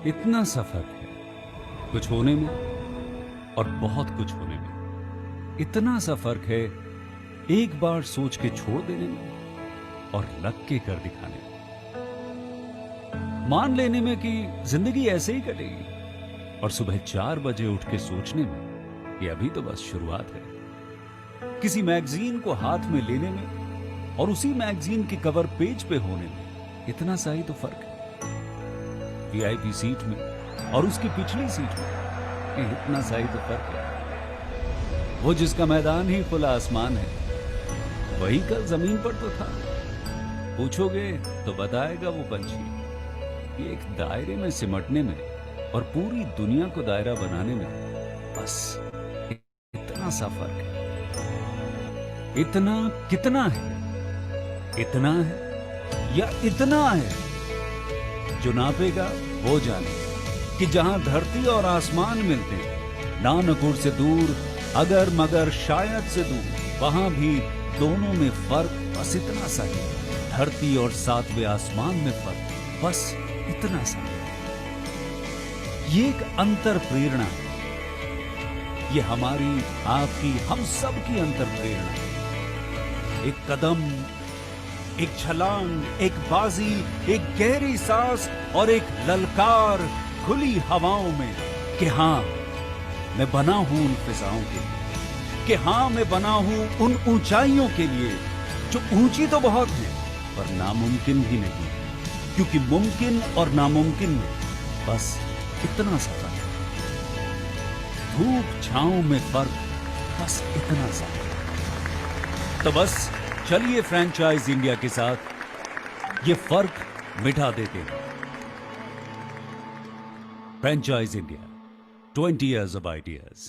इतना सा फर्क है कुछ होने में और बहुत कुछ होने में। इतना सा फर्क है एक बार सोच के छोड़ देने में और लग के कर दिखाने में। मान लेने में कि जिंदगी ऐसे ही कटेगी और सुबह 4 बजे उठ के सोचने में कि अभी तो बस शुरुआत है। किसी मैगजीन को हाथ में लेने में और उसी मैगजीन के कवर पेज पे होने में इतना सा ही तो फर्क है। वीआईपी सीट में और उसकी पिछली सीट में इतना सा ही तो फर्क है। वो जिसका मैदान ही खुला आसमान है वही कल जमीन पर तो था। पूछोगे तो बताएगा वो पंछी कि एक दायरे में सिमटने में और पूरी दुनिया को दायरा बनाने में बस इतना सा फर्क है। इतना कितना है? इतना है या इतना है? जो नापेगा वो जाने कि जहां धरती और आसमान मिलते हैं, नानकुर से दूर, अगर मगर शायद से दूर, वहां भी दोनों में फर्क बस इतना सा है। धरती और 7वें आसमान में फर्क बस इतना सा है। ये एक अंतर प्रेरणा है। ये हमारी, आपकी, हम सब की अंतर प्रेरणा है। एक कदम, एक छलांग, एक बाजी, एक गहरी सांस और एक ललकार खुली हवाओं में कि हाँ मैं बना हूं उन फिजाओं के लिए, कि हाँ मैं बना हूं उन ऊंचाइयों के लिए जो ऊंची तो बहुत है पर नामुमकिन भी नहीं, क्योंकि मुमकिन और नामुमकिन में बस इतना सा फर्क है। धूप छांव में फर्क बस इतना सा। तो बस चलिए फ्रेंचाइज इंडिया के साथ ये फर्क मिटा देते हैं। Franchise India, 20 years of ideas.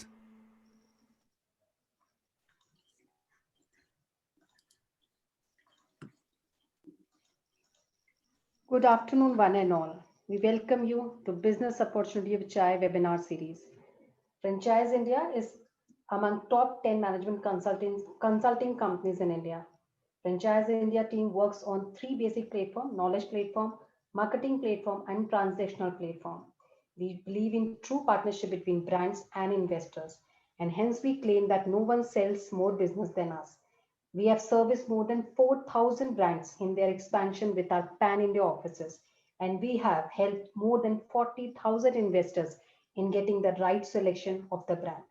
Good afternoon, one and all. We welcome you to Business Opportunity of Chai webinar series. Franchise India is among top 10 management consulting companies in India. Franchise India team works on 3 basic platforms: knowledge platform, marketing platform, and transactional platform. We believe in true partnership between brands and investors, and hence we claim that no one sells more business than us. We have serviced more than 4,000 brands in their expansion with our pan-India offices, and we have helped more than 40,000 investors in getting the right selection of the brand.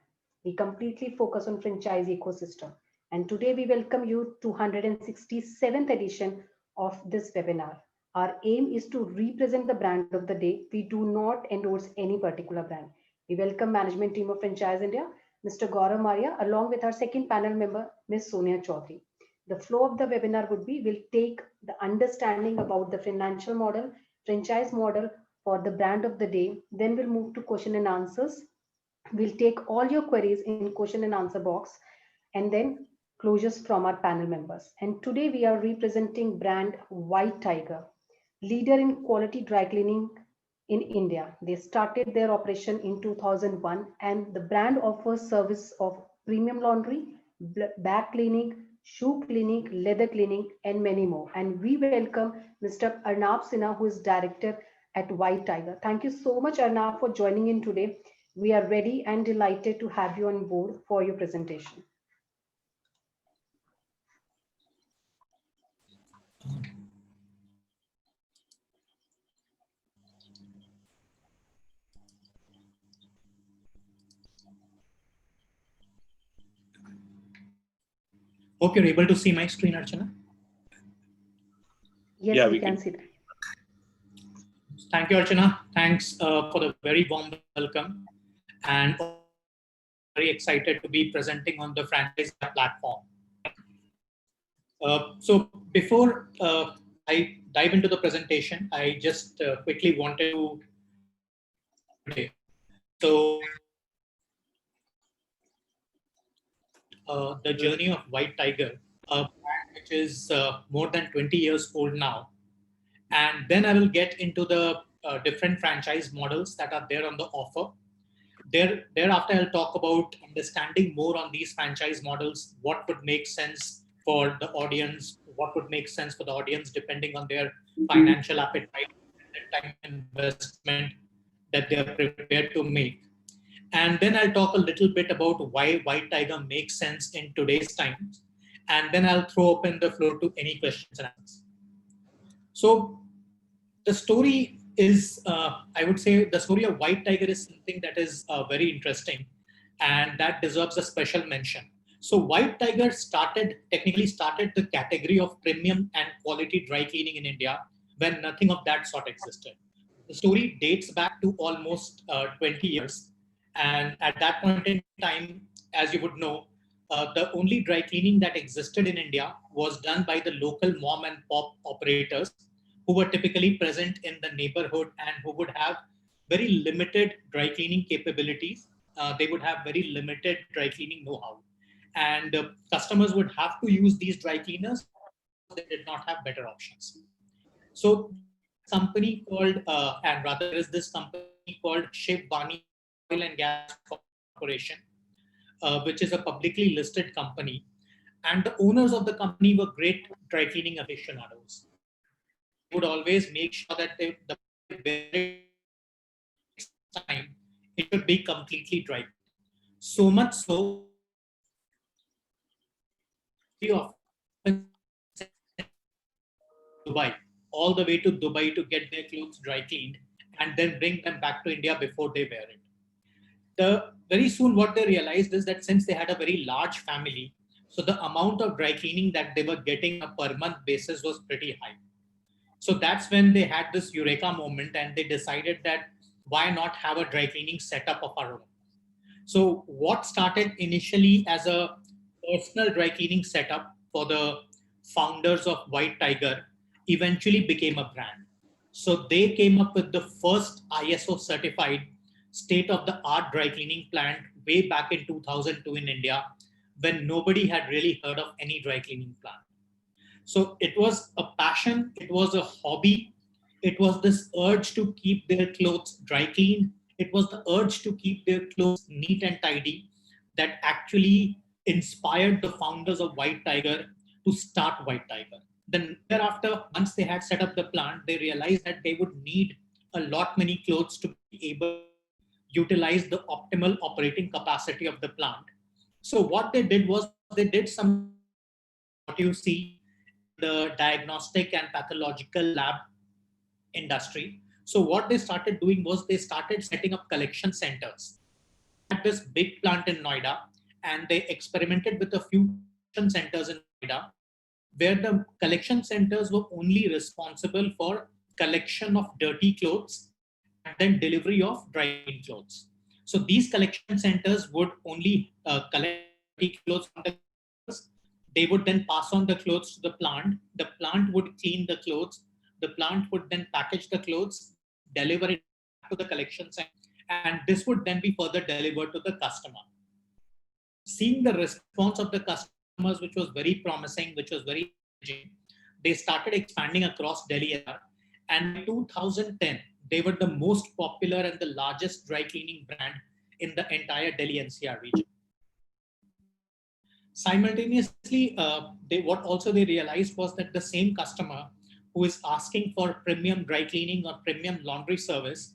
We completely focus on franchise ecosystem, and today we welcome you to 167th edition of this webinar. Our aim is to represent the brand of the day. We do not endorse any particular brand. We welcome management team of Franchise India, Mr. Gaurav Maria, along with our second panel member, Ms. Sonia Chaudhary. The flow of the webinar would be, we'll take the understanding about the financial model, franchise model for the brand of the day. Then we'll move to question and answers. We'll take all your queries in question and answer box, and then closures from our panel members. And today we are representing brand WhiteTiger, leader in quality dry cleaning in India. They started their operation in 2001, and the brand offers service of premium laundry, back cleaning, shoe cleaning, leather cleaning, and many more. And we welcome Mr. Arnab Sinha, who is director at WhiteTiger. Thank you so much, Arnab, for joining in today. We are ready and delighted to have you on board for your presentation. Hope you're able to see my screen, Archana. Yes, yeah, we can see that. Thank you, Archana. Thanks for the very warm welcome, and very excited to be presenting on the franchise platform. So before I dive into the presentation, I just quickly wanted to the journey of WhiteTiger, which is more than 20 years old now. And then I will get into the different franchise models that are there on the offer. Thereafter, I'll talk about understanding more on these franchise models, what would make sense for the audience, what would make sense for the audience depending on their financial appetite, their time investment, that they are prepared to make. And then I'll talk a little bit about why WhiteTiger makes sense in today's times. And then I'll throw open the floor to any questions and answers. So the story is, I would say the story of WhiteTiger is something that is very interesting and that deserves a special mention. So WhiteTiger technically started the category of premium and quality dry cleaning in India when nothing of that sort existed. The story dates back to almost 20 years. And at that point in time, as you would know, the only dry cleaning that existed in India was done by the local mom and pop operators who were typically present in the neighborhood and who would have very limited dry cleaning capabilities. They would have very limited dry cleaning know-how. And customers would have to use these dry cleaners. They did not have better options. So company called, and rather is this company called Shiv Bani Oil and Gas Corporation, which is a publicly listed company. And the owners of the company were great dry cleaning aficionados. They would always make sure that the time it should be completely dry. So much so, Dubai, all the way to Dubai to get their clothes dry cleaned and then bring them back to India before they wear it. Very soon what they realized is that since they had a very large family, so the amount of dry cleaning that they were getting on a per month basis was pretty high. So that's when they had this eureka moment and they decided that why not have a dry cleaning setup of our own. So what started initially as a personal dry cleaning setup for the founders of WhiteTiger eventually became a brand. So they came up with the first ISO certified state-of-the-art dry cleaning plant way back in 2002 in India, when nobody had really heard of any dry cleaning plant. So it was a passion, it was a hobby, it was this urge to keep their clothes dry cleaned, it was the urge to keep their clothes neat and tidy that actually inspired the founders of WhiteTiger to start WhiteTiger. Then thereafter, once they had set up the plant, they realized that they would need a lot many clothes to be able to utilize the optimal operating capacity of the plant. So what they did was they did some what you see the diagnostic and pathological lab industry. So what they started doing was they started setting up collection centers at this big plant in Noida, and they experimented with a few collection centers in Noida, where the collection centers were only responsible for collection of dirty clothes and then delivery of dry clothes. So these collection centers would only collect dirty clothes from the customers. They would then pass on the clothes to the plant. The plant would clean the clothes. The plant would then package the clothes, deliver it to the collection center, and this would then be further delivered to the customer. Seeing the response of the customers, which was very promising, which was very encouraging, they started expanding across Delhi. And in 2010, they were the most popular and the largest dry cleaning brand in the entire Delhi NCR region. Simultaneously, what also they realized was that the same customer who is asking for premium dry cleaning or premium laundry service,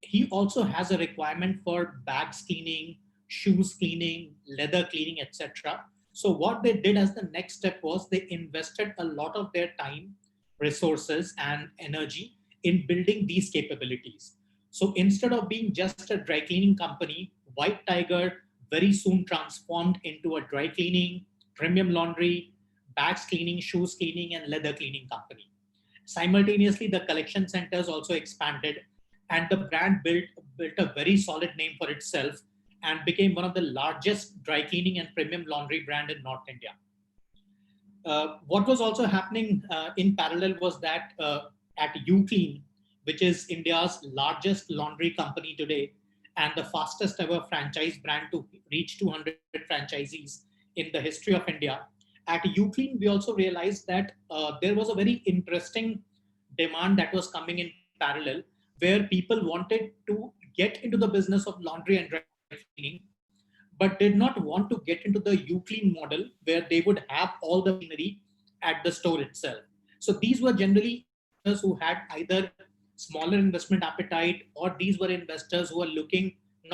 he also has a requirement for bags cleaning, shoes cleaning, leather cleaning, etc. So what they did as the next step was they invested a lot of their time, resources, and energy in building these capabilities. So instead of being just a dry cleaning company, WhiteTiger very soon transformed into a dry cleaning, premium laundry, bags cleaning, shoes cleaning, and leather cleaning company. Simultaneously, the collection centers also expanded, and the brand built a very solid name for itself and became one of the largest dry cleaning and premium laundry brand in North India. What was also happening in parallel was that at UClean, which is India's largest laundry company today and the fastest ever franchise brand to reach 200 franchisees in the history of India, at UClean, we also realized that there was a very interesting demand that was coming in parallel, where people wanted to get into the business of laundry and dry cleaning, but did not want to get into the UClean model where they would have all the machinery at the store itself. So these were generally who had either smaller investment appetite, or these were investors who are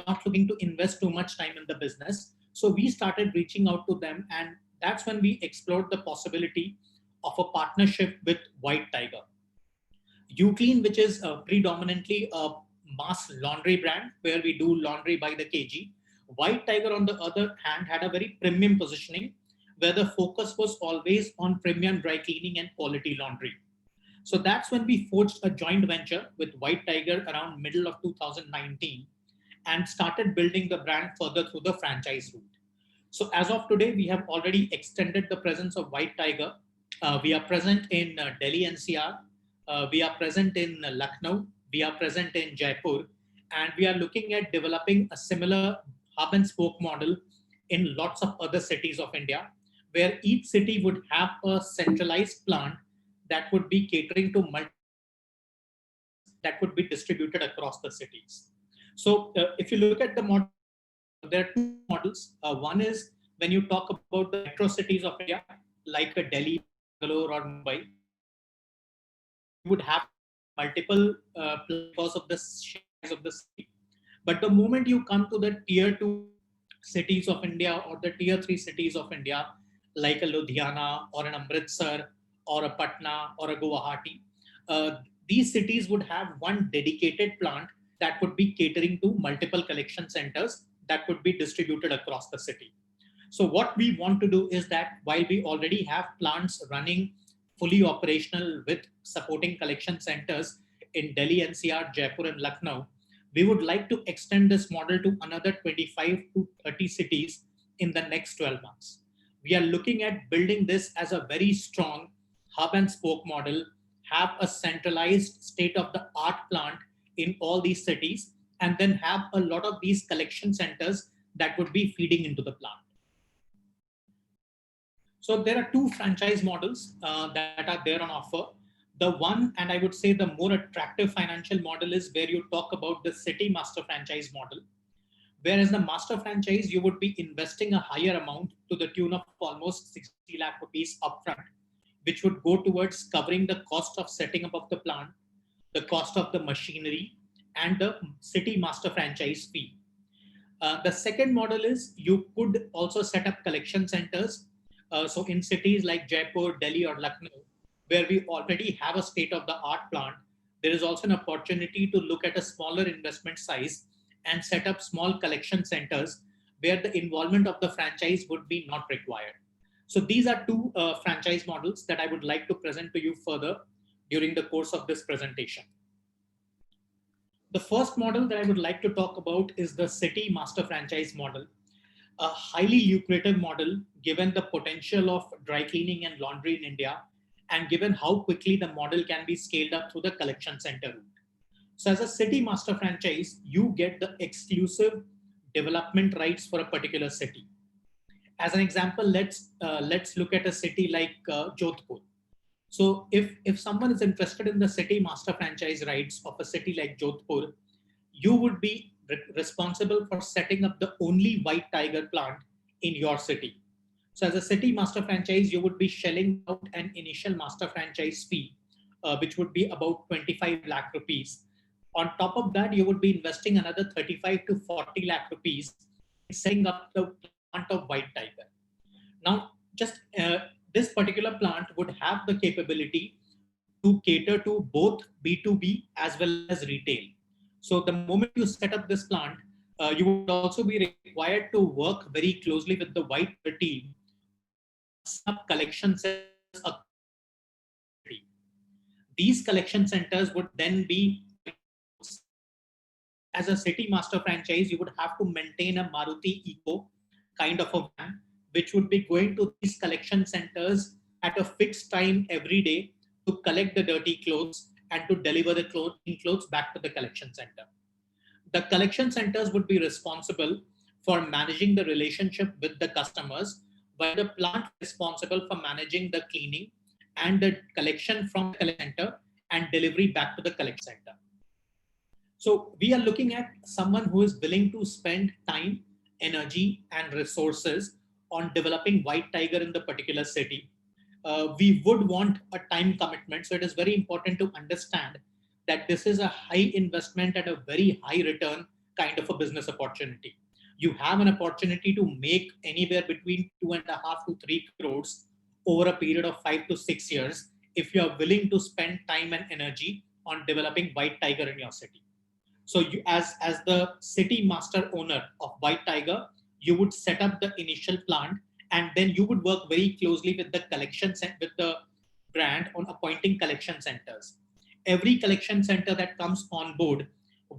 not looking to invest too much time in the business. So we started reaching out to them, and that's when we explored the possibility of a partnership with WhiteTiger. Uclean, which is predominantly a mass laundry brand where we do laundry by the kg. WhiteTiger, on the other hand, had a very premium positioning where the focus was always on premium dry cleaning and quality laundry. So that's when we forged a joint venture with WhiteTiger around middle of 2019 and started building the brand further through the franchise route. So as of today, we have already extended the presence of WhiteTiger. We are present in Delhi NCR. We are present in Lucknow. We are present in Jaipur. And we are looking at developing a similar hub and spoke model in lots of other cities of India, where each city would have a centralized plant that would be catering to multiple that would be distributed across the cities. So if you look at the model, there are two models. One is when you talk about the metro cities of India, like a Delhi, Bangalore, or Mumbai, you would have multiple because of the size of the city. But the moment you come to the tier 2 cities of India or the tier 3 cities of India, like a Ludhiana or an Amritsar or a Patna or a Guwahati, these cities would have one dedicated plant that would be catering to multiple collection centers that would be distributed across the city. So what we want to do is that while we already have plants running fully operational with supporting collection centers in Delhi NCR, Jaipur, and Lucknow, we would like to extend this model to another 25 to 30 cities in the next 12 months. We are looking at building this as a very strong hub and spoke model, have a centralized state-of-the-art plant in all these cities, and then have a lot of these collection centers that would be feeding into the plant. So there are two franchise models that are there on offer. The one, and I would say the more attractive financial model, is where you talk about the city master franchise model. Whereas the master franchise, you would be investing a higher amount to the tune of almost 60 lakh rupees upfront, which would go towards covering the cost of setting up of the plant, the cost of the machinery, and the city master franchise fee. The second model is you could also set up collection centers. So in cities like Jaipur, Delhi, or Lucknow, where we already have a state-of-the-art plant, there is also an opportunity to look at a smaller investment size and set up small collection centers where the involvement of the franchise would be not required. So these are two franchise models that I would like to present to you further during the course of this presentation. The first model that I would like to talk about is the city master franchise model, a highly lucrative model given the potential of dry cleaning and laundry in India, and given how quickly the model can be scaled up through the collection center route. So as a city master franchise, you get the exclusive development rights for a particular city. As an example, let's look at a city like Jodhpur. So if someone is interested in the city master franchise rights of a city like Jodhpur, you would be responsible for setting up the only WhiteTiger plant in your city. So as a city master franchise, you would be shelling out an initial master franchise fee, which would be about 25 lakh rupees. On top of that, you would be investing another 35 to 40 lakh rupees in setting up the plant of WhiteTiger. Now, just this particular plant would have the capability to cater to both B2B as well as retail. So the moment you set up this plant, you would also be required to work very closely with the WhiteTiger team on sub collection centers across the city. These collection centers would then be, as a city master franchise, you would have to maintain a Maruti Eco kind of a van, which would be going to these collection centers at a fixed time every day to collect the dirty clothes and to deliver the clean clothes back to the collection center. The collection centers would be responsible for managing the relationship with the customers, while the plant is responsible for managing the cleaning and the collection from the collection center and delivery back to the collection center. So we are looking at someone who is willing to spend time, energy, and resources on developing WhiteTiger in the particular city. We would want a time commitment. So it is very important to understand that this is a high investment and a very high return kind of a business opportunity. You have an opportunity to make anywhere between 2.5 to 3 crores over a period of 5 to 6 years if you are willing to spend time and energy on developing WhiteTiger in your city. So you, as the city master owner of WhiteTiger, you would set up the initial plant, and then you would work very closely with the with the brand on appointing collection centers. Every collection center that comes on board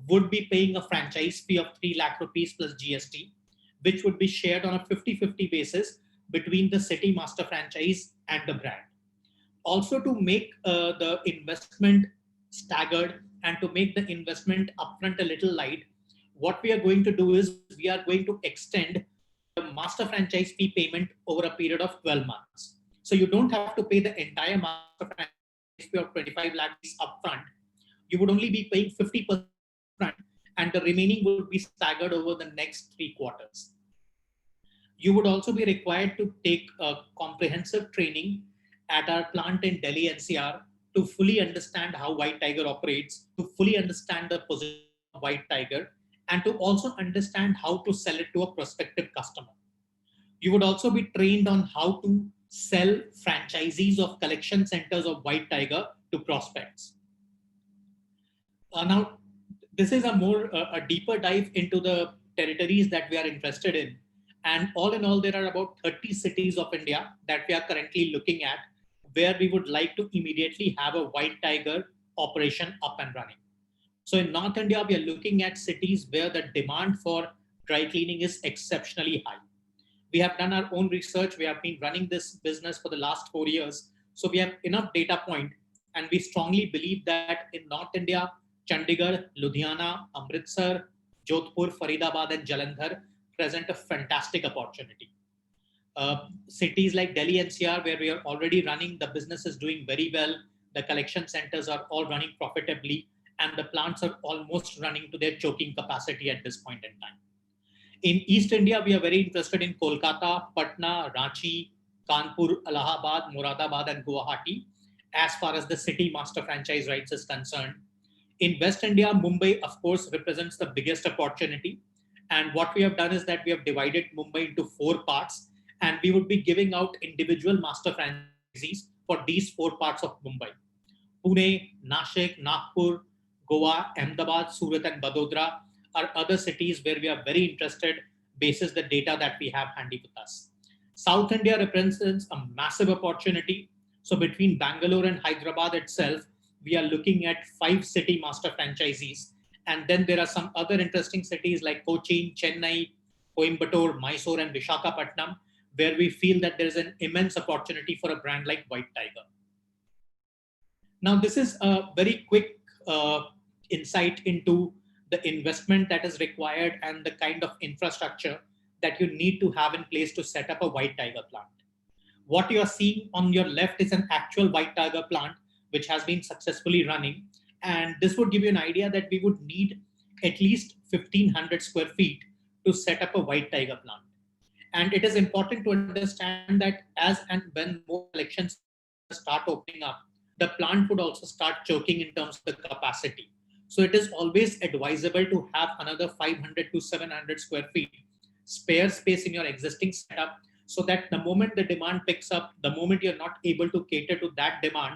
would be paying a franchise fee of 3 lakh rupees plus GST, which would be shared on a 50-50 basis between the city master franchise and the brand. Also, to make the investment staggered and to make the investment upfront a little light, what we are going to do is we are going to extend the master franchise fee payment over a period of 12 months. So you don't have to pay the entire master franchise fee of 25 lakhs upfront. You would only be paying 50% upfront, and the remaining would be staggered over the next 3 quarters. You would also be required to take a comprehensive training at our plant in Delhi NCR to fully understand how WhiteTiger operates, to fully understand the position of WhiteTiger, and to also understand how to sell it to a prospective customer. You would also be trained on how to sell franchisees of collection centers of WhiteTiger to prospects. Now, this is a deeper dive into the territories that we are interested in. And all in all, there are about 30 cities of India that we are currently looking at, where we would like to immediately have a WhiteTiger operation up and running. So in North India, we are looking at cities where the demand for dry cleaning is exceptionally high. We have done our own research. We have been running this business for the last 4 years. So we have enough data point, and we strongly believe that in North India, Chandigarh, Ludhiana, Amritsar, Jodhpur, Faridabad, and Jalandhar present a fantastic opportunity. Cities like Delhi NCR, where we are already running, the business is doing very well. The collection centers are all running profitably, and the plants are almost running to their choking capacity at this point in time. In East India, we are very interested in Kolkata, Patna, Ranchi, Kanpur, Allahabad, Moradabad, and Guwahati, as far as the city master franchise rights is concerned. In West India, Mumbai, of course, represents the biggest opportunity. And what we have done is that we have divided Mumbai into 4 parts, and we would be giving out individual master franchisees for these 4 parts of Mumbai: Pune, Nashik, Nagpur, Goa, Ahmedabad, Surat, and Vadodara are other cities where we are very interested basis the data that we have handy with us. South India represents a massive opportunity. So between Bangalore and Hyderabad itself, we are looking at 5 city master franchisees. And then there are some other interesting cities like Cochin, Chennai, Coimbatore, Mysore, and Visakhapatnam, where we feel that there is an immense opportunity for a brand like WhiteTiger. Now, this is a very quick insight into the investment that is required and the kind of infrastructure that you need to have in place to set up a WhiteTiger plant. What you are seeing on your left is an actual WhiteTiger plant, which has been successfully running. And this would give you an idea that we would need at least 1,500 square feet to set up a WhiteTiger plant. And it is important to understand that as and when more collections start opening up, the plant would also start choking in terms of the capacity. So it is always advisable to have another 500 to 700 square feet spare space in your existing setup, so that the moment the demand picks up, the moment you're not able to cater to that demand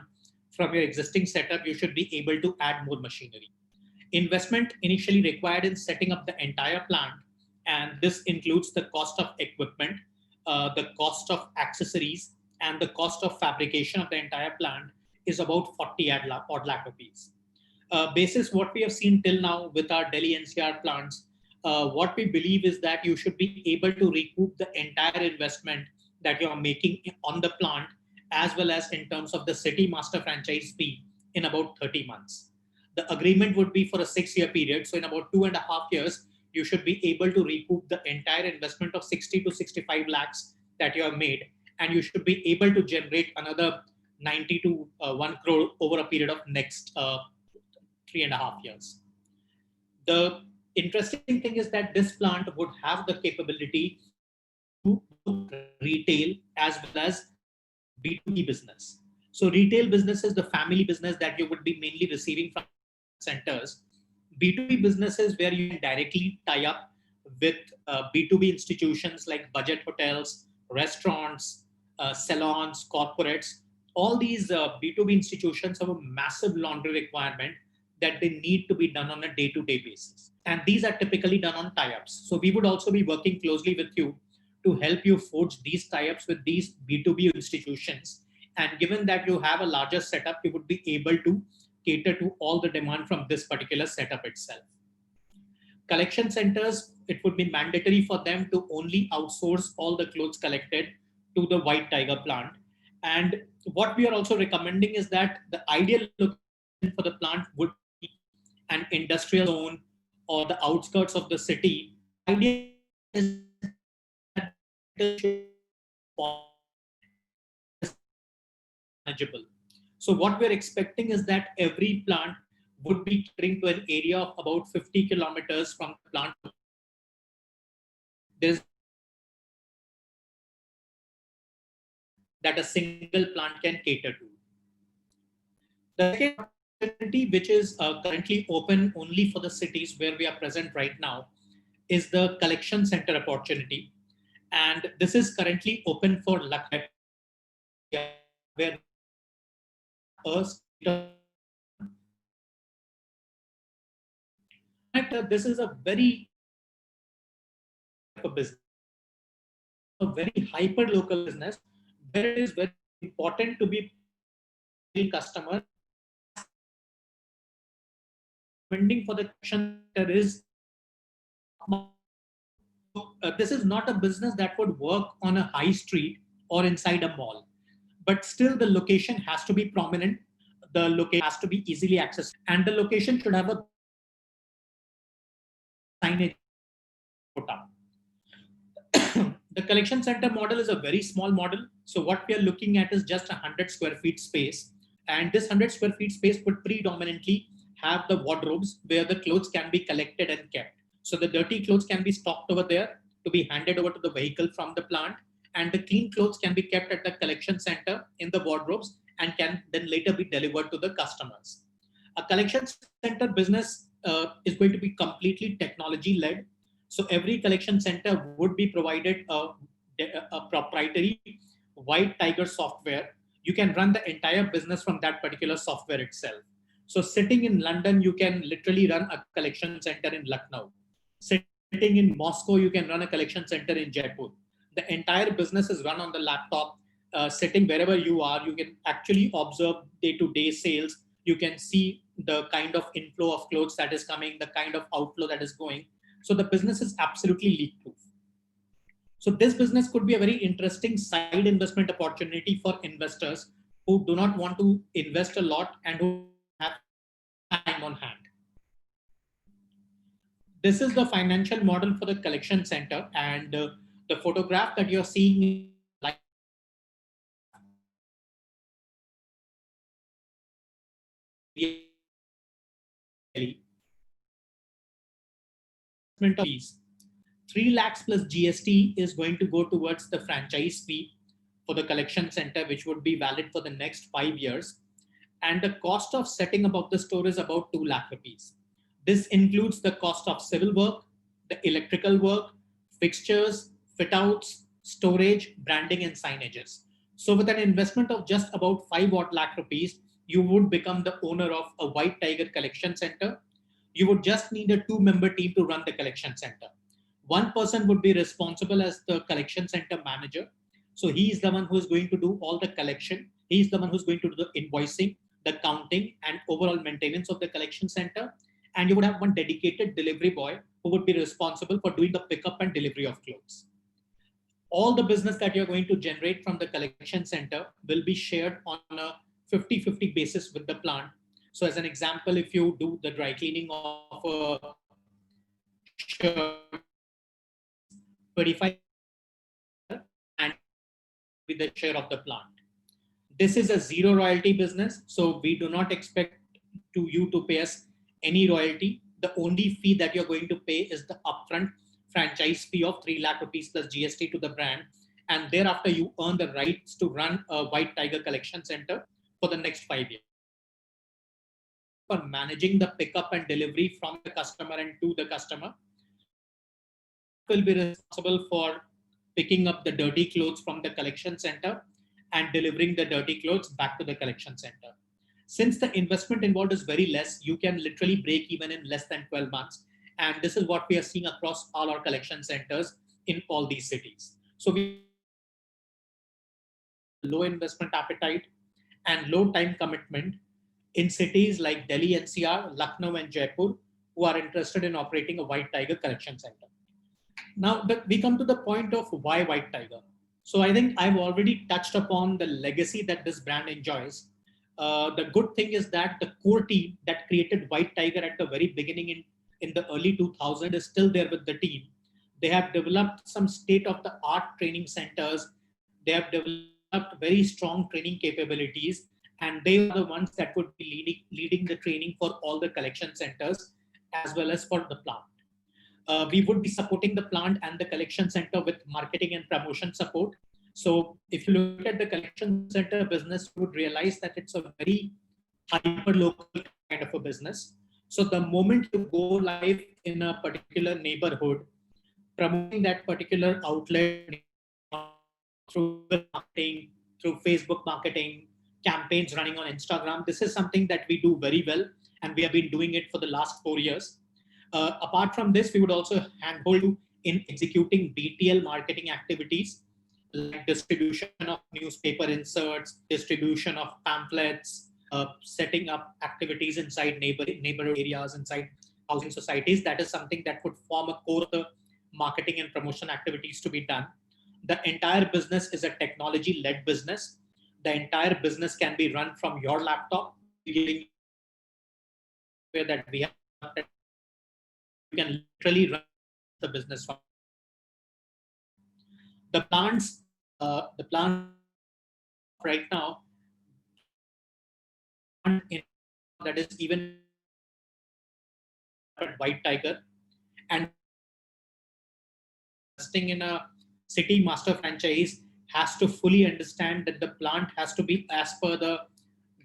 from your existing setup, you should be able to add more machinery. Investment initially required in setting up the entire plant, and this includes the cost of equipment, the cost of accessories, and the cost of fabrication of the entire plant, is about 40 odd lakh rupees. Basis what we have seen till now with our Delhi NCR plants, what we believe is that you should be able to recoup the entire investment that you are making on the plant, as well as in terms of the city master franchise fee, in about 30 months. The agreement would be for a 6-year period. So in about 2.5 years, you should be able to recoup the entire investment of 60 to 65 lakhs that you have made. And you should be able to generate another 90 to 1 crore over a period of next 3.5 years. The interesting thing is that this plant would have the capability to retail as well as B2B business. So retail business is the family business that you would be mainly receiving from centers. B2B businesses where you can directly tie up with B2B institutions like budget hotels, restaurants, salons, corporates. All these B2B institutions have a massive laundry requirement that they need to be done on a day-to-day basis. And these are typically done on tie-ups. So we would also be working closely with you to help you forge these tie-ups with these B2B institutions. And given that you have a larger setup, you would be able to cater to all the demand from this particular setup itself. Collection centers, it would be mandatory for them to only outsource all the clothes collected to the WhiteTiger plant. And what we are also recommending is that the ideal location for the plant would be an industrial zone or the outskirts of the city. The idea is that manageable. So what we're expecting is that every plant would be catering to an area of about 50 kilometers from the plant. There's that a single plant can cater to. The second opportunity, which is currently open only for the cities where we are present right now, is the collection center opportunity. And this is currently open for Lucknow, where this is a very business, a very hyper local business, where it is very important to be customer. Spending for the collection center is this is not a business that would work on a high street or inside a mall, but still the location has to be prominent. The location has to be easily accessible, and the location should have a signage put up. The collection center model is a very small model. So what we are looking at is just 100 square feet space. And this 100 square feet space would predominantly have the wardrobes where the clothes can be collected and kept. So the dirty clothes can be stocked over there to be handed over to the vehicle from the plant. And the clean clothes can be kept at the collection center in the wardrobes and can then later be delivered to the customers. A collection center business is going to be completely technology led. So every collection center would be provided a proprietary WhiteTiger software. You can run the entire business from that particular software itself. So sitting in London, you can literally run a collection center in Lucknow. Sitting in Moscow, you can run a collection center in Jaipur. The entire business is run on the laptop. Sitting wherever you are, you can actually observe day-to-day sales. You can see the kind of inflow of clothes that is coming, the kind of outflow that is going. So the business is absolutely leak-proof. So this business could be a very interesting side investment opportunity for investors who do not want to invest a lot and who have time on hand. This is the financial model for the collection center, and the photograph that you're seeing fees. 3 lakhs plus GST is going to go towards the franchise fee for the collection center, which would be valid for the next 5 years. And the cost of setting up the store is about 2 lakh rupees. This includes the cost of civil work, the electrical work, fixtures, fit outs, storage, branding, and signages. So with an investment of just about 5 lakh rupees, you would become the owner of a WhiteTiger collection center. You would just need a 2-member team to run the collection center. One person would be responsible as the collection center manager. So he is the one who is going to do all the collection. He is the one who's going to do the invoicing, the counting, and overall maintenance of the collection center. And you would have one dedicated delivery boy who would be responsible for doing the pickup and delivery of clothes. All the business that you're going to generate from the collection center will be shared on a 50-50 basis with the plant. So as an example, if you do the dry cleaning of a shirt, 25 and with the share of the plant. This is a zero royalty business, so we do not expect you to pay us any royalty. The only fee that you're going to pay is the upfront franchise fee of 3 lakh rupees plus GST to the brand. And thereafter, you earn the rights to run a WhiteTiger collection center for the next 5 years. for managing the pickup and delivery from the customer and to the customer. Will be responsible for picking up the dirty clothes from the collection center and delivering the dirty clothes back to the collection center. Since the investment involved is very less, you can literally break even in less than 12 months. And this is what we are seeing across all our collection centers in all these cities. So we low investment appetite and low time commitment in cities like Delhi NCR, Lucknow and Jaipur who are interested in operating a WhiteTiger collection center. Now, we come to the point of why WhiteTiger. So I think I've already touched upon the legacy that this brand enjoys. The good thing is that the core team that created WhiteTiger at the very beginning in the early 2000s is still there with the team. They have developed some state-of-the-art training centers. They have developed very strong training capabilities, and they are the ones that would be leading the training for all the collection centers as well as for the plant. We would be supporting the plant and the collection center with marketing and promotion support. So if you look at the collection center business, you would realize that it's a very hyper local kind of a business. So the moment you go live in a particular neighborhood, promoting that particular outlet through marketing, through Facebook marketing, campaigns running on Instagram, this is something that we do very well. And we have been doing it for the last 4 years. Apart from this, we would also handhold you in executing BTL marketing activities like distribution of newspaper inserts, distribution of pamphlets, setting up activities inside neighborhood areas, inside housing societies. That is something that would form a core of the marketing and promotion activities to be done. The entire business is a technology-led business. The entire business can be run from your laptop, giving where that we have. You can literally run the business from the plants. The plant right now that is even WhiteTiger, and investing in a city master franchise has to fully understand that the plant has to be as per the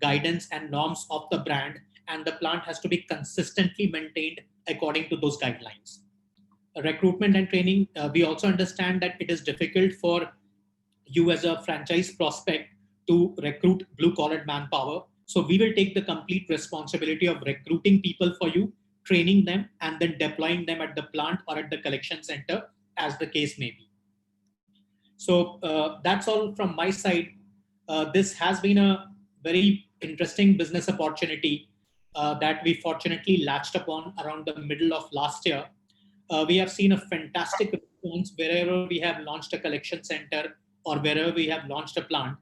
guidance and norms of the brand, and the plant has to be consistently maintained according to those guidelines. Recruitment and training, we also understand that it is difficult for you as a franchise prospect to recruit blue-collar manpower. So we will take the complete responsibility of recruiting people for you, training them, and then deploying them at the plant or at the collection center, as the case may be. So that's all from my side. This has been a very interesting business opportunity that we fortunately latched upon around the middle of last year. We have seen a fantastic response wherever we have launched a collection center or wherever we have launched a plant.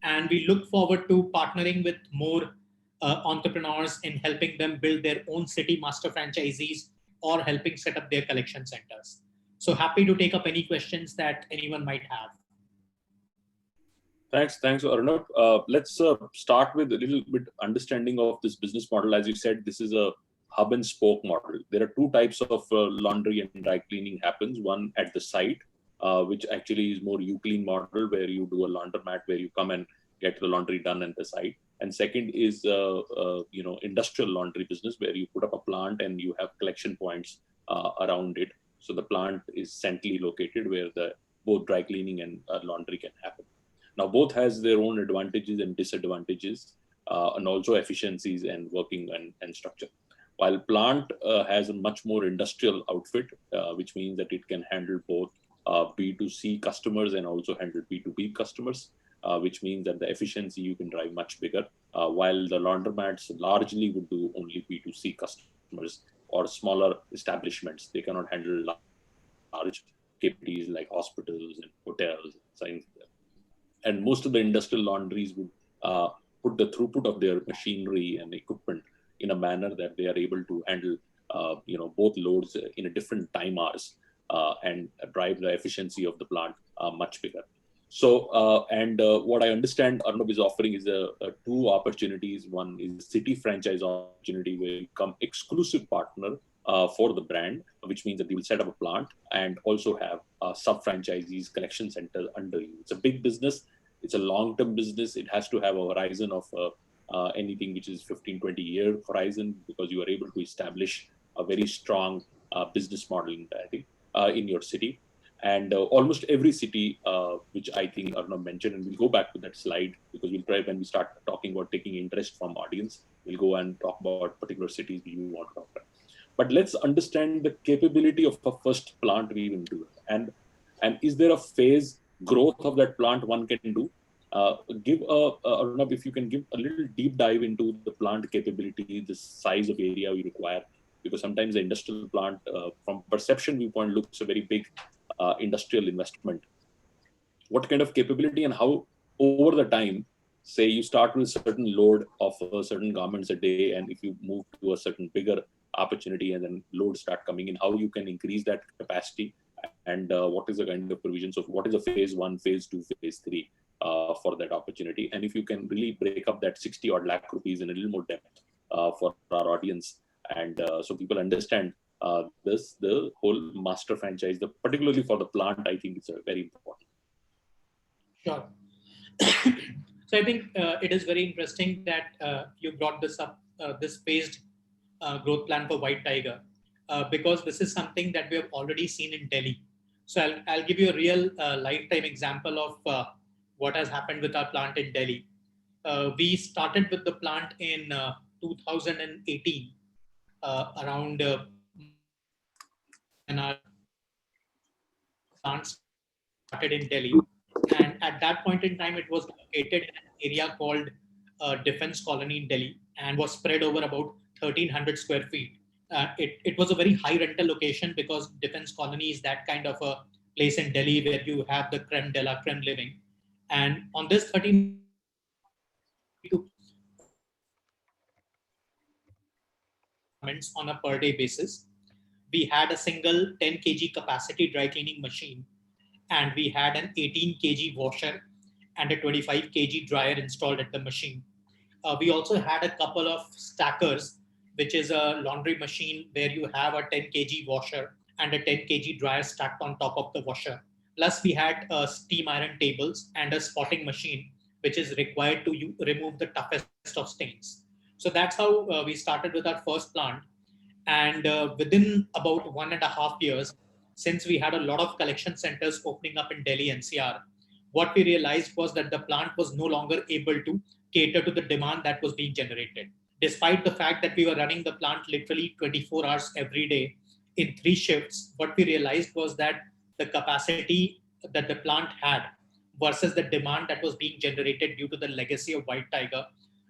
And we look forward to partnering with more entrepreneurs in helping them build their own city master franchisees or helping set up their collection centers. So happy to take up any questions that anyone might have. Thanks, Arnab. Let's start with a little bit understanding of this business model. As you said, this is a hub and spoke model. There are two types of laundry and dry cleaning happens. One at the site, which actually is more uClean model, where you do a laundromat where you come and get the laundry done at the site. And second is industrial laundry business, where you put up a plant and you have collection points around it. So the plant is centrally located where both dry cleaning and laundry can happen. Now, both has their own advantages and disadvantages, and also efficiencies and working and structure. While plant has a much more industrial outfit, which means that it can handle both B2C customers and also handle B2B customers, which means that the efficiency you can drive much bigger, while the laundromats largely would do only B2C customers or smaller establishments. They cannot handle large capabilities like hospitals and hotels. And most of the industrial laundries would put the throughput of their machinery and equipment in a manner that they are able to handle both loads in a different time hours and drive the efficiency of the plant much bigger. So, what I understand Arnab is offering is two opportunities. One is city franchise opportunity, where you become exclusive partner for the brand, which means that you will set up a plant and also have sub-franchisees, collection centers under you. It's a big business. It's a long-term business. It has to have a horizon of anything which is 15-20 year horizon, because you are able to establish a very strong business model in your city. And almost every city, which I think are not mentioned, and we'll go back to that slide, because we'll try, when we start talking about taking interest from audience, we'll go and talk about particular cities we want to talk about. But let's understand the capability of a first plant we will do. And is there a phase growth of that plant one can do? Give I don't know if you can give a little deep dive into the plant capability, the size of area we require, because sometimes the industrial plant, from perception viewpoint, looks a very big industrial investment. What kind of capability, and how over the time, say you start with a certain load of certain garments a day, and if you move to a certain bigger opportunity and then loads start coming in, how you can increase that capacity, and what is the kind of provisions of what is the phase 1, phase 2, phase 3 for that opportunity. And if you can really break up that 60 odd lakh rupees in a little more depth for our audience, and so people understand the whole master franchise, particularly for the plant, I think it's very important. Sure. So I think it is very interesting that you brought this up, this phased growth plan for WhiteTiger, because this is something that we have already seen in Delhi. So I'll give you a real lifetime example of what has happened with our plant in Delhi. We started with the plant in 2018, around when our plant started in Delhi. And at that point in time, it was located in an area called Defense Colony in Delhi, and was spread over about 1,300 square feet. It was a very high rental location, because Defense Colony is that kind of a place in Delhi where you have the creme de la creme living. And on this 13 on a per day basis, we had a single 10 kg capacity dry cleaning machine, and we had an 18 kg washer and a 25 kg dryer installed at the machine. We also had a couple of stackers, which is a laundry machine where you have a 10 kg washer and a 10 kg dryer stacked on top of the washer. Plus, we had steam iron tables and a spotting machine, which is required to remove the toughest of stains. So that's how we started with our first plant. And within about 1.5 years, since we had a lot of collection centers opening up in Delhi NCR, what we realized was that the plant was no longer able to cater to the demand that was being generated. Despite the fact that we were running the plant literally 24 hours every day in 3 shifts, what we realized was that the capacity that the plant had versus the demand that was being generated due to the legacy of WhiteTiger,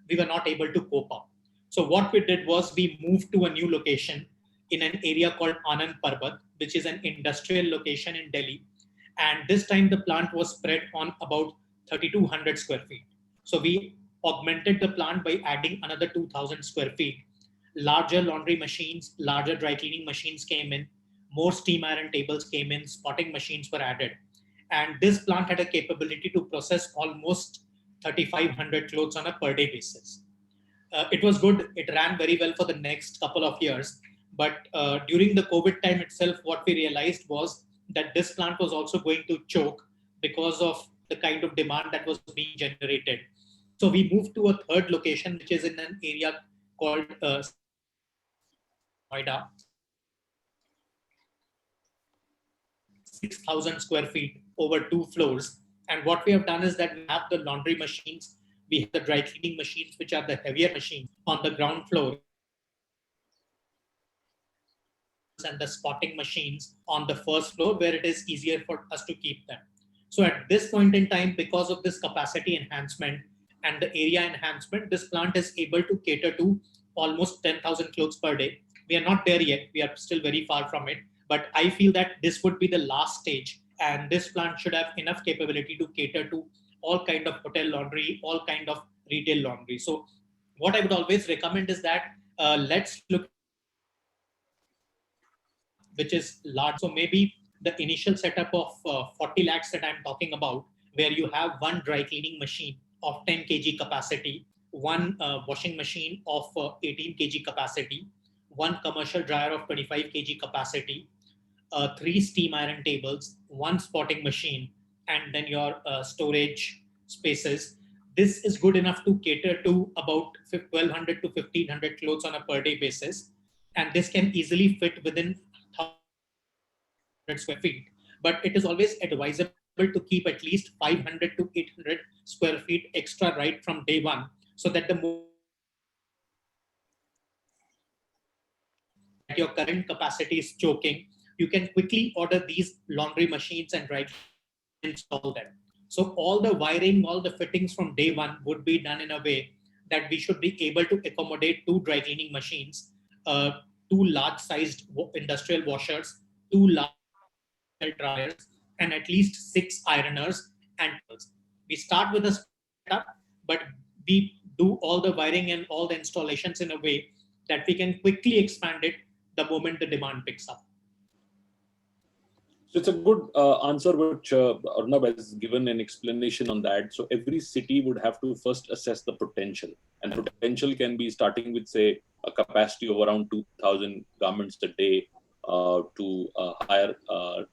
we were not able to cope up. So what we did was we moved to a new location in an area called Anand Parbat, which is an industrial location in Delhi. And this time the plant was spread on about 3,200 square feet. So we augmented the plant by adding another 2,000 square feet. Larger laundry machines, larger dry cleaning machines came in, more steam iron tables came in, spotting machines were added. And this plant had a capability to process almost 3,500 clothes on a per day basis. It was good. It ran very well for the next couple of years. But during the COVID time itself, what we realized was that this plant was also going to choke because of the kind of demand that was being generated. So we moved to a third location, which is in an area called Noida. 6,000 square feet over 2 floors. And what we have done is that we have the laundry machines, we have the dry cleaning machines, which are the heavier machines on the ground floor, and the spotting machines on the first floor, where it is easier for us to keep them. So at this point in time, because of this capacity enhancement and the area enhancement, this plant is able to cater to almost 10,000 clothes per day. We are not there yet. We are still very far from it. But I feel that this would be the last stage, and this plant should have enough capability to cater to all kind of hotel laundry, all kind of retail laundry. So what I would always recommend is that let's look, which is large. So maybe the initial setup of 40 lakhs that I'm talking about, where you have one dry cleaning machine of 10 kg capacity, one washing machine of 18 kg capacity, one commercial dryer of 25 kg capacity, 3 steam iron tables, one spotting machine, and then your storage spaces. this is good enough to cater to about 1,200 to 1,500 clothes on a per day basis. And this can easily fit within 1,000 square feet. But it is always advisable to keep at least 500 to 800 square feet extra right from day one, so that your current capacity is choking, you can quickly order these laundry machines and install them. So all the wiring, all the fittings from day one would be done in a way that we should be able to accommodate 2 dry cleaning machines, 2 large-sized industrial washers, 2 large dryers, and at least 6 ironers and tools. We start with a setup, but we do all the wiring and all the installations in a way that we can quickly expand it the moment the demand picks up. So it's a good answer, which Arnab has given an explanation on that. So every city would have to first assess the potential, and potential can be starting with, say, a capacity of around 2,000 garments a day to a higher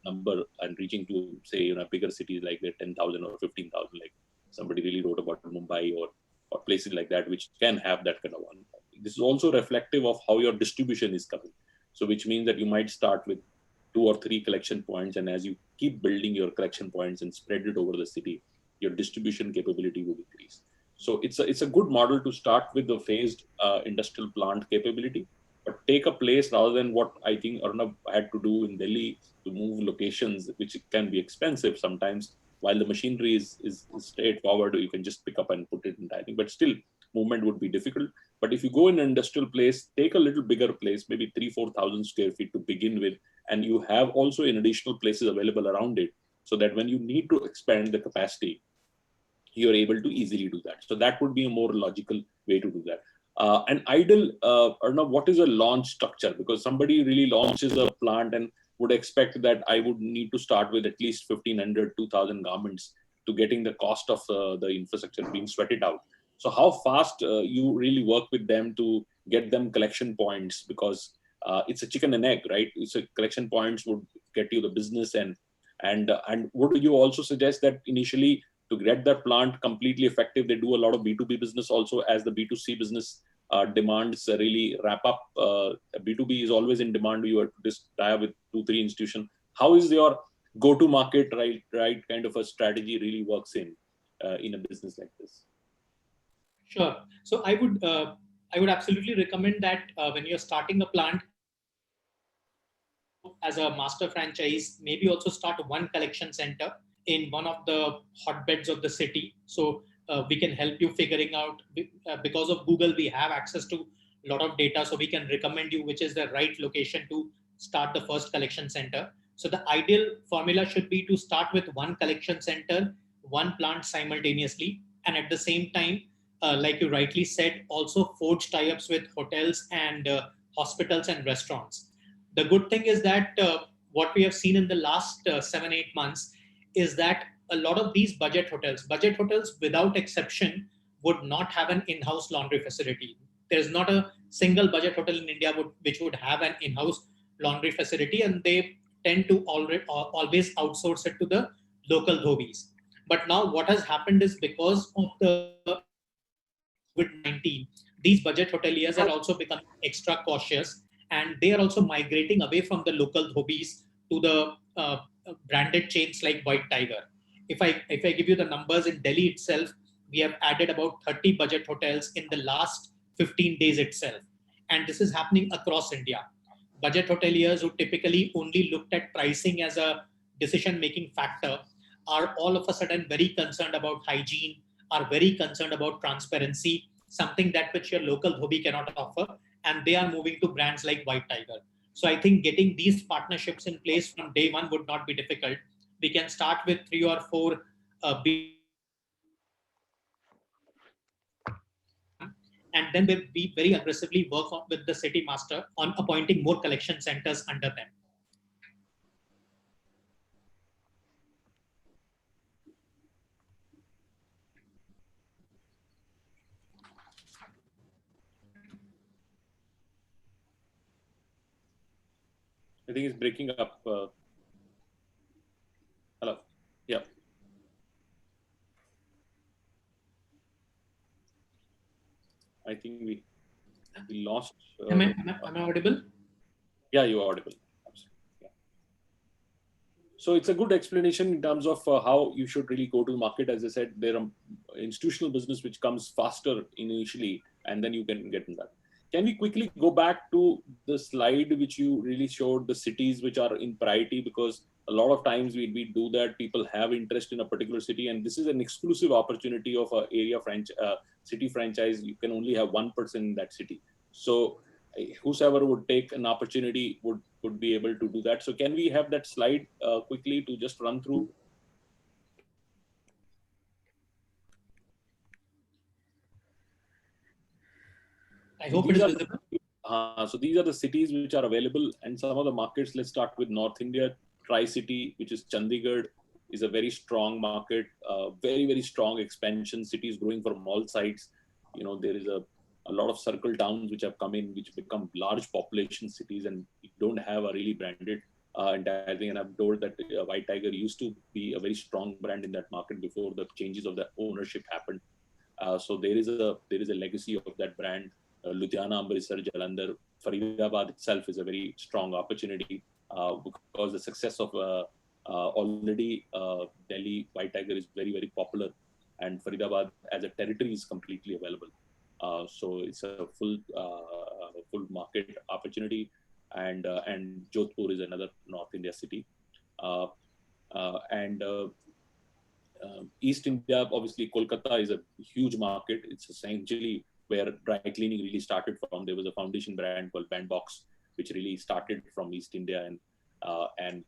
number, and reaching to, say, bigger cities like 10,000 or 15,000, like somebody really wrote about Mumbai or places like that, which can have that kind of one. This is also reflective of how your distribution is coming. So which means that you might start with 2 or 3 collection points, and as you keep building your collection points and spread it over the city, your distribution capability will increase. So it's a good model to start with the phased industrial plant capability, but take a place rather than what I think Arnab had to do in Delhi to move locations, which can be expensive sometimes. While the machinery is straightforward, you can just pick up and put it in dining, but still movement would be difficult. But if you go in an industrial place, take a little bigger place, maybe 3,000-4,000 square feet to begin with, and you have also in additional places available around it, so that when you need to expand the capacity, you're able to easily do that. So that would be a more logical way to do that. An ideal, Arnab, what is a launch structure? Because somebody really launches a plant and would expect that I would need to start with at least 1,500, 2,000 garments to getting the cost of the infrastructure being sweated out. So how fast you really work with them to get them collection points? Because it's a chicken and egg, right? It's a collection points would get you the business, and would you also suggest that initially to get that plant completely effective, they do a lot of B2B business also, as the B2C business demands really wrap up. B2B is always in demand. You have to just tie up with 2-3 institutions. How is your go-to-market right kind of a strategy really works in a business like this? Sure. So I would absolutely recommend that when you're starting a plant as a master franchise, maybe also start one collection center in one of the hotbeds of the city. So we can help you figuring out, because of Google, we have access to a lot of data, so we can recommend you which is the right location to start the first collection center. So the ideal formula should be to start with one collection center, one plant simultaneously, and at the same time, like you rightly said, also forge tie-ups with hotels and hospitals and restaurants. The good thing is that what we have seen in the last 7-8 months is that a lot of these budget hotels without exception would not have an in-house laundry facility. There's not a single budget hotel in India which would have an in-house laundry facility, and they tend to always outsource it to the local dhobis. But now what has happened is, because of the COVID-19, these budget hoteliers are also becoming extra cautious, and they are also migrating away from the local dhobis to the branded chains like WhiteTiger. If I give you the numbers, in Delhi itself, we have added about 30 budget hotels in the last 15 days itself. And this is happening across India. Budget hoteliers who typically only looked at pricing as a decision-making factor are all of a sudden very concerned about hygiene, are very concerned about transparency, something that which your local dhobi cannot offer, and they are moving to brands like WhiteTiger. So I think getting these partnerships in place from day one would not be difficult. We can start with 3 or 4 and then we very aggressively work with the city master on appointing more collection centers under them. I think it's breaking up. Hello. Yeah. I think we lost. Am I audible? Yeah, you're audible. Absolutely. Yeah. So it's a good explanation in terms of how you should really go to the market. As I said, there are institutional business which comes faster initially, and then you can get in that. Can we quickly go back to the slide which you really showed the cities which are in priority? Because a lot of times we do that, people have interest in a particular city, and this is an exclusive opportunity of a city franchise. You can only have one person in that city. So whosoever would take an opportunity would be able to do that. So can we have that slide quickly to just run through? I hope it is visible. So these are the cities which are available, and some of the markets. Let's start with North India. Tri-City, which is Chandigarh, is a very strong market, very, very strong expansion. Cities growing from all sides. You know, there is a lot of circle towns which have come in, which become large population cities, and we don't have a really branded entire thing. And I'm told that WhiteTiger used to be a very strong brand in that market before the changes of the ownership happened. So there is a legacy of that brand. Ludhiana, Amritsar, Jalandhar, Faridabad itself is a very strong opportunity because the success of already Delhi WhiteTiger is very, very popular, and Faridabad as a territory is completely available. So it's a full market opportunity, and Jodhpur is another North India city, and East India, obviously Kolkata is a huge market. It's essentially where dry cleaning really started from. There was a foundation brand called Bandbox, which really started from East India, and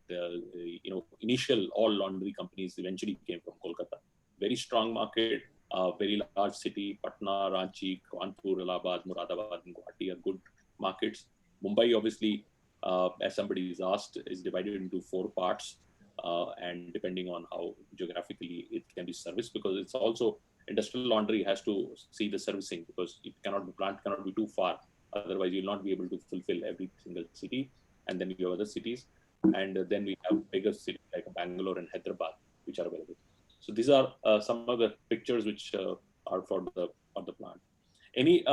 initial all laundry companies eventually came from Kolkata. Very strong market, very large city. Patna, Ranchi, Kanpur, Allahabad, Moradabad, and Guwahati are good markets. Mumbai, obviously, as somebody is asked, is divided into 4 parts, and depending on how geographically it can be serviced, because it's also industrial laundry has to see the servicing, because plant cannot be too far, otherwise you'll not be able to fulfill every single city. And then you have other cities, and then we have bigger cities like Bangalore and Hyderabad which are available. So these are some of the pictures which are for the plant. Any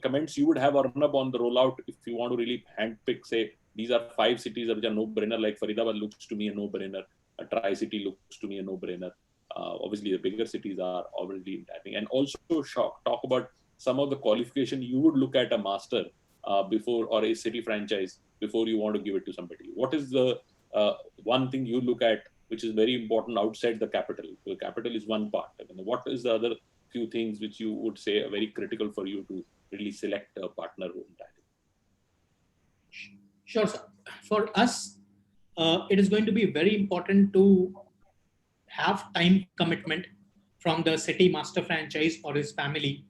comments you would have, Arnab, on the rollout? If you want to really handpick, say these are 5 cities which are no-brainer, like Faridabad looks to me a no-brainer, a Tri-City looks to me a no-brainer. Obviously the bigger cities are already in that thing. And also talk about some of the qualification you would look at a master before, or a city franchise, before you want to give it to somebody. What is the one thing you look at which is very important outside the capital? The capital is one part. I mean, what is the other few things which you would say are very critical for you to really select a partner in that? Sure, sir. For us, it is going to be very important to have time commitment from the city master franchise or his family.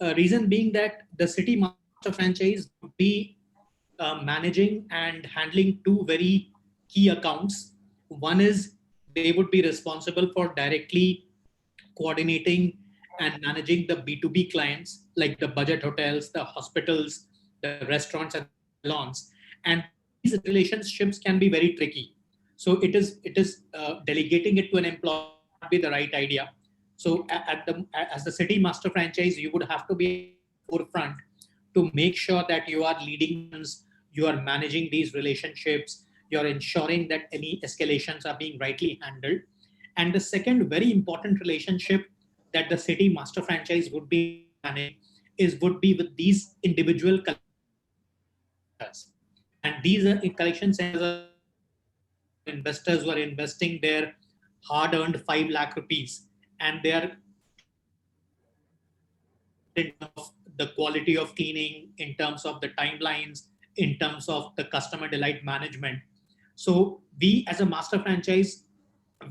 Reason being that the city master franchise would be managing and handling 2 very key accounts. One is they would be responsible for directly coordinating and managing the B2B clients, like the budget hotels, the hospitals, the restaurants and salons. And these relationships can be very tricky. So it is delegating it to an employee would be the right idea. So as the city master franchise, you would have to be forefront to make sure that you are leading, you are managing these relationships, you're ensuring that any escalations are being rightly handled. And the second very important relationship that the city master franchise would be managing would be with these individual collectors. And these are collection centers, investors who are investing their hard-earned 5 lakh rupees, and they are in terms of the quality of cleaning, in terms of the timelines, in terms of the customer delight management. So we as a master franchise,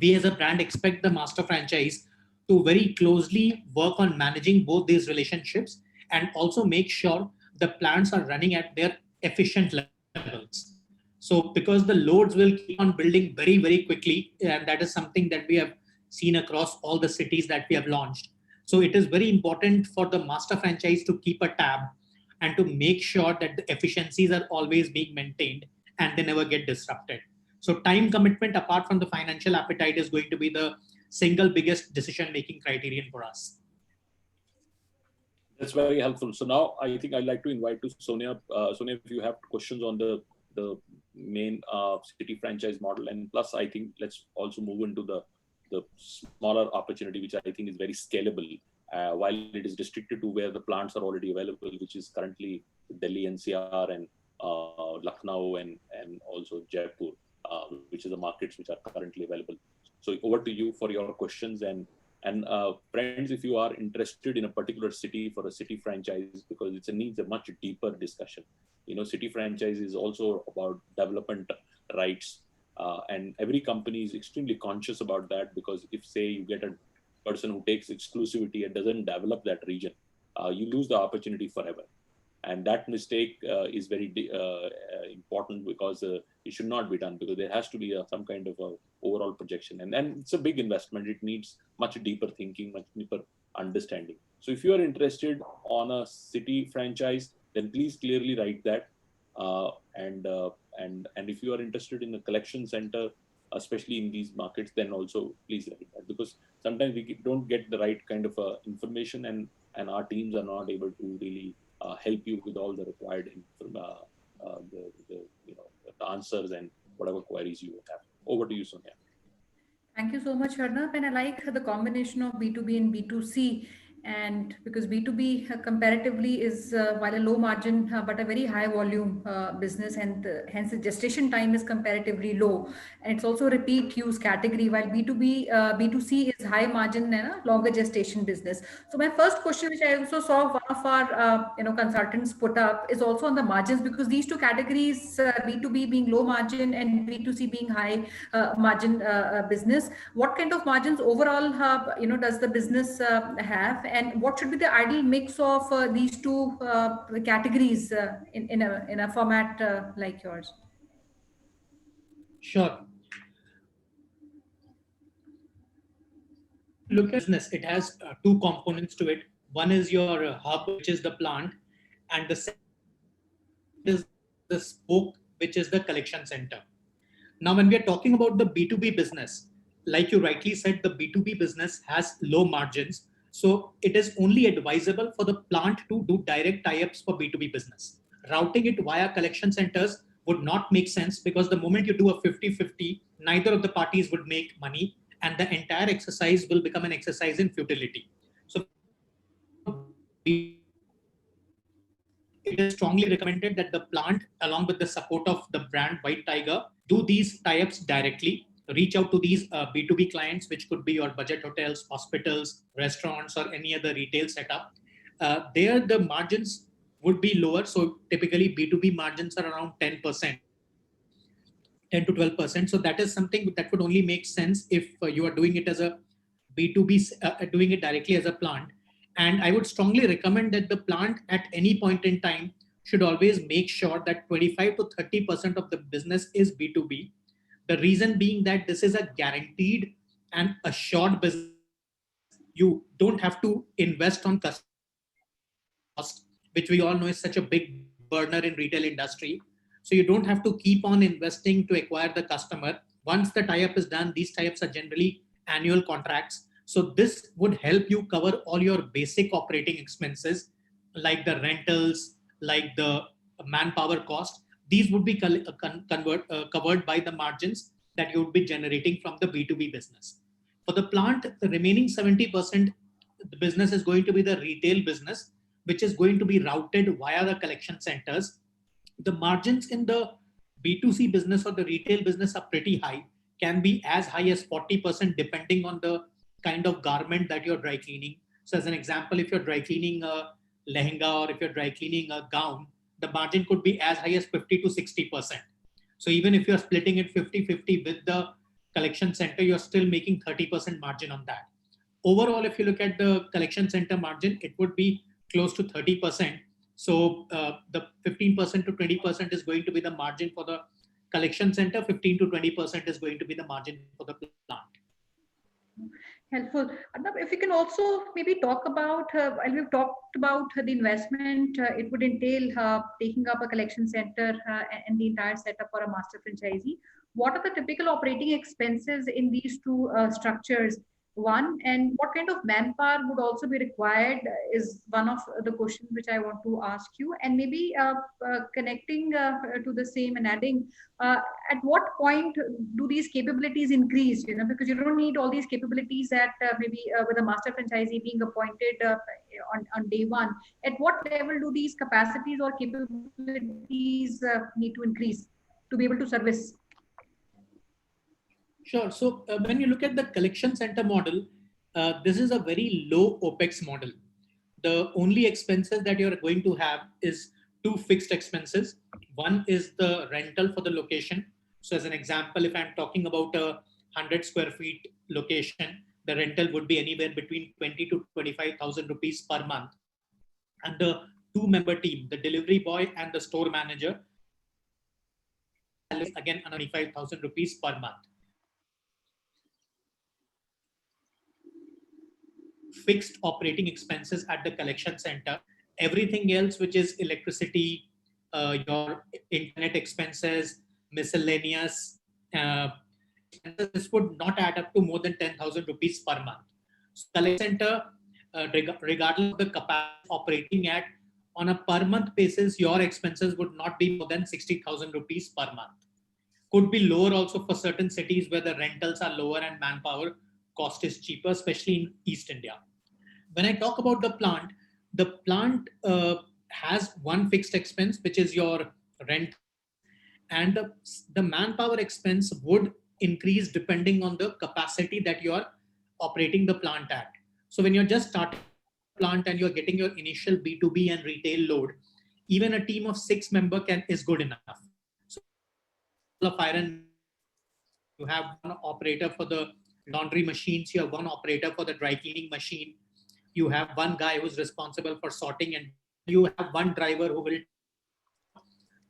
we as a brand expect the master franchise to very closely work on managing both these relationships and also make sure the plants are running at their efficient levels. So because the loads will keep on building very, very quickly, and that is something that we have seen across all the cities that we have launched. So it is very important for the master franchise to keep a tab and to make sure that the efficiencies are always being maintained and they never get disrupted. So time commitment, apart from the financial appetite, is going to be the single biggest decision-making criterion for us. that's very helpful. So now I think I'd like to invite to Sonia. Sonia, if you have questions on the main city franchise model, and plus I think let's also move into the smaller opportunity, which I think is very scalable. While it is restricted to where the plants are already available, which is currently Delhi NCR and Lucknow and also Jaipur, which is the markets which are currently available. So over to you for your questions, and friends, if you are interested in a particular city for a city franchise, because it needs a much deeper discussion. City franchise is also about development rights, and every company is extremely conscious about that, because if, say, you get a person who takes exclusivity and doesn't develop that region, you lose the opportunity forever. And that mistake is very important, because it should not be done, because there has to be some kind of a overall projection. And then it's a big investment. It needs much deeper thinking, much deeper understanding. So if you are interested on a city franchise, then please clearly write that. And if you are interested in a collection center, especially in these markets, then also please write that, because sometimes we don't get the right kind of information, and our teams are not able to really help you with all the required the answers and whatever queries you have. Over to you, Sonia. Thank you so much, Arnab. And I like the combination of B2B and B2C. And because B2B comparatively is while a low margin but a very high volume business, and hence the gestation time is comparatively low, and it's also a repeat use category, while B2C is high margin and a longer gestation business. So my first question, which I also saw one of our consultants put up, is also on the margins, because these two categories, B2B being low margin and B2C being high margin business, what kind of margins overall does the business have, and what should be the ideal mix of these two categories in a format like yours? Sure. Look at business. It has two components to it. One is your hub, which is the plant, and the second is the spoke, which is the collection center. Now, when we are talking about the B2B business, like you rightly said, the B2B business has low margins. So it is only advisable for the plant to do direct tie-ups for B2B business. Routing it via collection centers would not make sense, because the moment you do a 50-50, neither of the parties would make money, and the entire exercise will become an exercise in futility. So it is strongly recommended that the plant, along with the support of the brand WhiteTiger, do these tie-ups directly, reach out to these B2B clients, which could be your budget hotels, hospitals, restaurants, or any other retail setup. There, the margins would be lower. So typically B2B margins are around 10%. 10 to 12%. So that is something that would only make sense if you are doing it as a B2B, doing it directly as a plant. And I would strongly recommend that the plant at any point in time should always make sure that 25 to 30% of the business is B2B. The reason being that this is a guaranteed and assured business. You don't have to invest on cost, which we all know is such a big burner in retail industry. So you don't have to keep on investing to acquire the customer. Once the tie-up is done, these tie-ups are generally annual contracts. So this would help you cover all your basic operating expenses, like the rentals, like the manpower cost. These would be covered by the margins that you would be generating from the B2B business. For the plant, the remaining 70%, the business is going to be the retail business, which is going to be routed via the collection centers. The margins in the B2C business or the retail business are pretty high, can be as high as 40% depending on the kind of garment that you're dry cleaning. So as an example, if you're dry cleaning a lehenga or if you're dry cleaning a gown, the margin could be as high as 50 to 60%. So even if you're splitting it 50-50 with the collection center, you're still making 30% margin on that. Overall, if you look at the collection center margin, it would be close to 30%. So the 15% to 20% is going to be the margin for the collection center, 15 to 20% is going to be the margin for the plant. Helpful. Arnab, if you can also maybe talk about, while we've talked about the investment, it would entail taking up a collection center and the entire setup for a master franchisee. What are the typical operating expenses in these two structures? one, and what kind of manpower would also be required is one of the questions which I want to ask you. And maybe connecting to the same and adding, at what point do these capabilities increase? Because you don't need all these capabilities at maybe with a master franchisee being appointed on day one. At what level do these capacities or capabilities need to increase to be able to service? Sure. So when you look at the collection center model, this is a very low OPEX model. The only expenses that you're going to have is two fixed expenses. One is the rental for the location. So as an example, if I'm talking about a 100 square feet location, the rental would be anywhere between 20 to 25,000 rupees per month. And the two-member team, the delivery boy and the store manager, again 25,000 rupees per month. Fixed operating expenses at the collection center. Everything else, which is electricity, your internet expenses, miscellaneous expenses, would not add up to more than 10,000 rupees per month. So collection center, regardless of the capacity operating at, on a per month basis, your expenses would not be more than 60,000 rupees per month. Could be lower also for certain cities where the rentals are lower and manpower cost is cheaper, especially in East India. When I talk about the plant has one fixed expense, which is your rent, and the manpower expense would increase depending on the capacity that you are operating the plant at. So when you're just starting the plant and you're getting your initial B2B and retail load, even a team of 6 members is good enough. So you have one operator for the laundry machines, you have one operator for the dry cleaning machine, you have one guy who's responsible for sorting, and you have one driver who will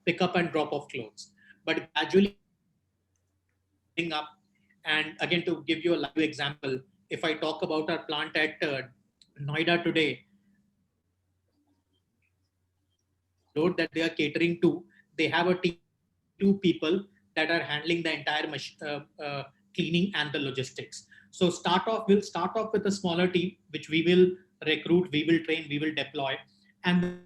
pick up and drop off clothes. But gradually up, and again, to give you a live example, if I talk about our plant at Noida today, load that they are catering to, they have a team of 2 people that are handling the entire cleaning and the logistics. So we'll start off with a smaller team, which we will recruit, we will train, we will deploy, and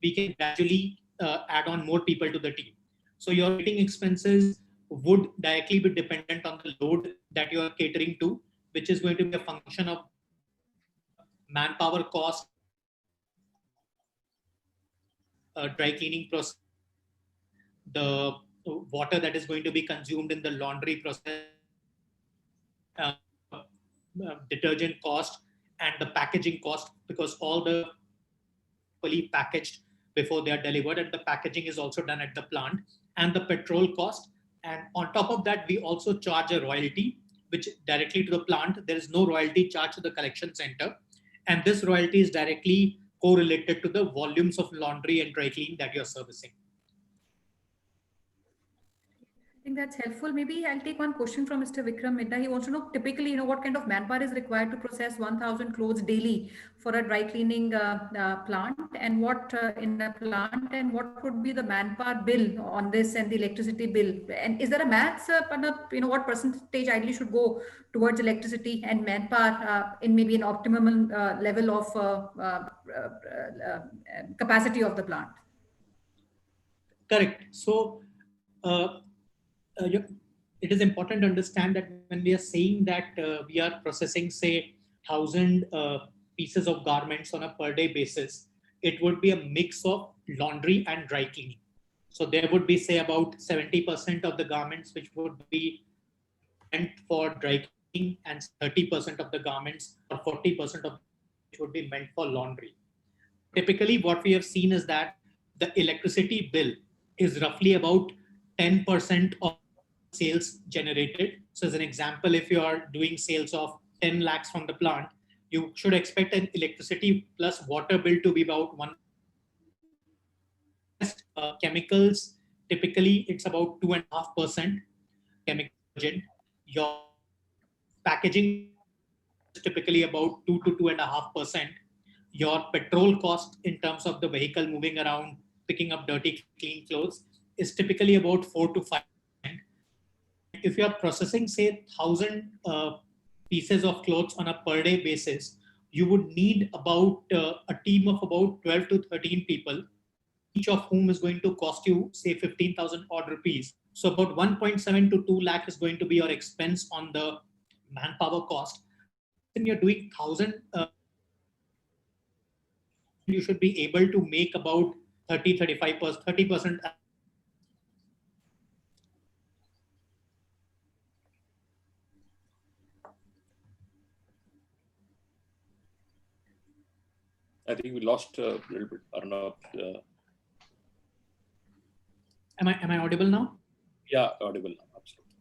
we can gradually add on more people to the team. So your operating expenses would directly be dependent on the load that you are catering to, which is going to be a function of manpower cost, dry cleaning process, the water that is going to be consumed in the laundry process, detergent cost, and the packaging cost, because all the fully packaged before they are delivered, and the packaging is also done at the plant, and the petrol cost. And on top of that, we also charge a royalty, which directly to the plant. There is no royalty charged to the collection center, and this royalty is directly correlated to the volumes of laundry and dry cleaning that you're servicing. I think that's helpful. Maybe I'll take one question from Mr. Vikram Midda. He wants to know typically, what kind of manpower is required to process 1,000 clothes daily for a dry cleaning plant, and what in a plant, and what would be the manpower bill on this and the electricity bill? And is there a maths, what percentage ideally should go towards electricity and manpower in maybe an optimum level of capacity of the plant? Correct. So, it is important to understand that when we are saying that we are processing, say, 1,000 pieces of garments on a per day basis, it would be a mix of laundry and dry cleaning. So there would be, say, about 70% of the garments which would be meant for dry cleaning, and 30% of the garments, or 40% of which would be meant for laundry. Typically, what we have seen is that the electricity bill is roughly about 10% of sales generated. So as an example, if you are doing sales of 10 lakhs from the plant, you should expect an electricity plus water bill to be about 1. Chemicals, typically it's about 2.5% chemical agent. Your packaging is typically about 2 to 2.5%. Your petrol cost in terms of the vehicle moving around, picking up dirty, clean clothes, is typically about 4 to 5%. if you're processing, say, 1,000 pieces of clothes on a per day basis, you would need about a team of about 12 to 13 people, each of whom is going to cost you, say, 15,000 odd rupees. So about 1.7 to 2 lakh is going to be your expense on the manpower cost. When you're doing 1,000, you should be able to make about 35%, 30%. I think we lost a little bit. I don't know. Am I audible now? Yeah, audible now. Absolutely.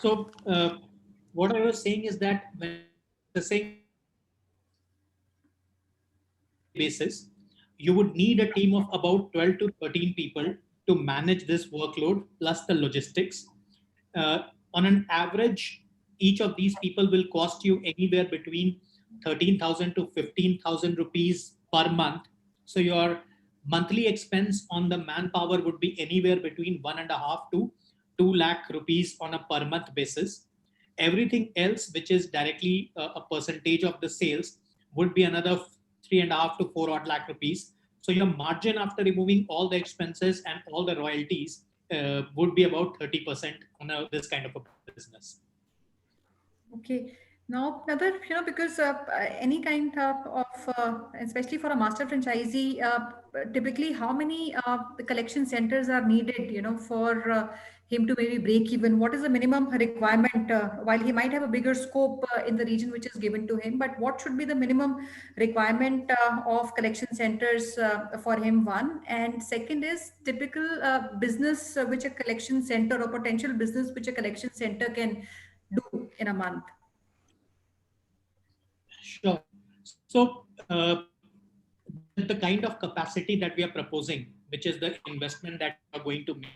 So what I was saying is that when processing basis, you would need a team of about 12 to 13 people to manage this workload plus the logistics. On an average, each of these people will cost you anywhere between 13,000 to 15,000 rupees per month. So your monthly expense on the manpower would be anywhere between 1.5 to 2 lakh rupees on a per month basis. Everything else, which is directly a percentage of the sales, would be another 3.5 to 4 odd lakh rupees. So your margin after removing all the expenses and all the royalties would be about 30% on this kind of a business. Okay. Now, another, because any kind of especially for a master franchisee, typically how many the collection centers are needed, for him to maybe break even? What is the minimum requirement? While he might have a bigger scope in the region which is given to him, but what should be the minimum requirement of collection centers for him? One, and second is typical business which a collection center or potential business which a collection center can do in a month. Sure. So the kind of capacity that we are proposing, which is the investment that we are going to make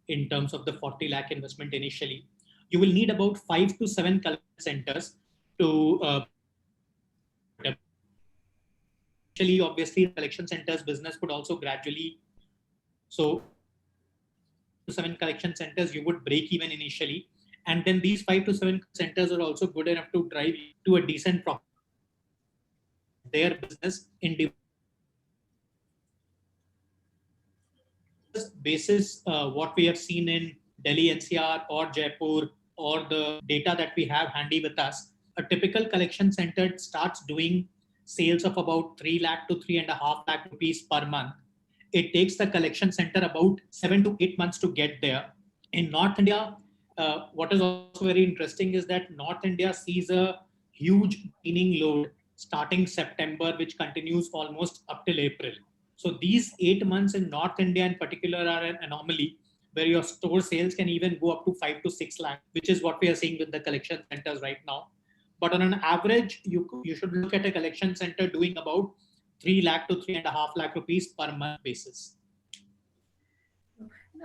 in terms of the 40 lakh investment initially, you will need about 5 to 7 collection centers to initially, obviously, collection centers business would also gradually. So 7 collection centers, you would break even initially. And then these 5 to 7 centers are also good enough to drive to a decent profit. Their business in basis what we have seen in Delhi NCR or Jaipur or the data that we have handy with us, a typical collection center starts doing sales of about 3 lakh to 3.5 lakh rupees per month. It takes the collection center about 7 to 8 months to get there. In North India, what is also very interesting is that North India sees a huge cleaning load starting September, which continues almost up till April. So these 8 months in North India in particular are an anomaly where your store sales can even go up to 5 to 6 lakh, which is what we are seeing with the collection centers right now. But on an average, you should look at a collection center doing about 3 lakh to 3.5 lakh rupees per month basis.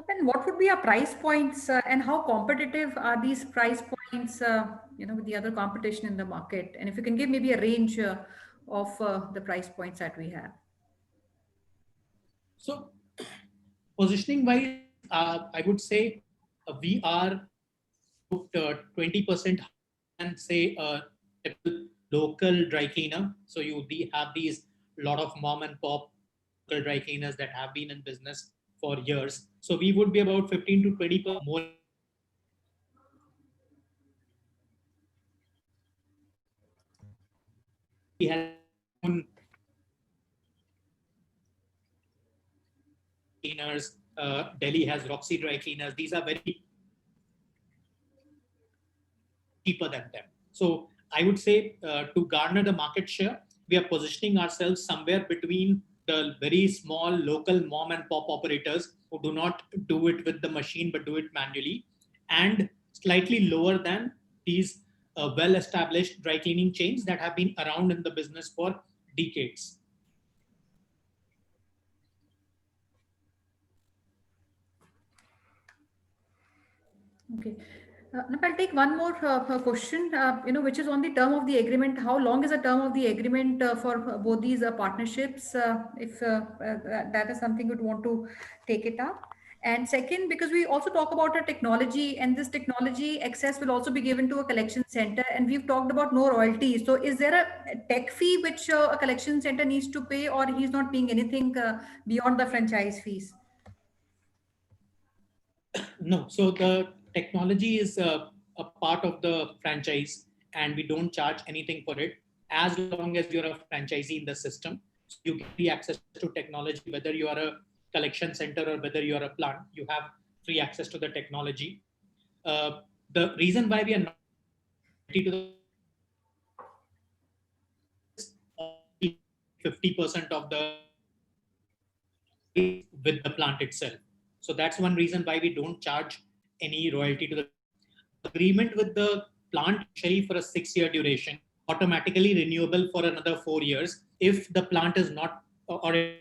And what would be our price points and how competitive are these price points, with the other competition in the market? And if you can give maybe a range of the price points that we have. So positioning wise, I would say we are 20% and say a local dry cleaner. So you have these lot of mom and pop local dry cleaners that have been in business for years. So we would be about 15 to 20% more. We have cleaners. Delhi has Roxy dry cleaners. These are very cheaper than them. So I would say to garner the market share, we are positioning ourselves somewhere between the very small local mom and pop operators who do not do it with the machine but do it manually, and slightly lower than these well-established dry cleaning chains that have been around in the business for decades. Okay. Now I'll take one more question, which is on the term of the agreement. How long is the term of the agreement for both these partnerships? If that is something you'd want to take it up. And second, because we also talk about our technology, and this technology access will also be given to a collection center. And we've talked about no royalty. So is there a tech fee which a collection center needs to pay, or he's not paying anything beyond the franchise fees? No, so the technology is a part of the franchise, and we don't charge anything for it as long as you're a franchisee in the system. So you get free access to technology, whether you are a collection center or whether you are a plant, you have free access to the technology. The reason why we are not to the 50% of the with the plant itself. So that's one reason why we don't charge any royalty to the agreement with the plant for a 6-year duration, automatically renewable for another 4 years if the plant is not or the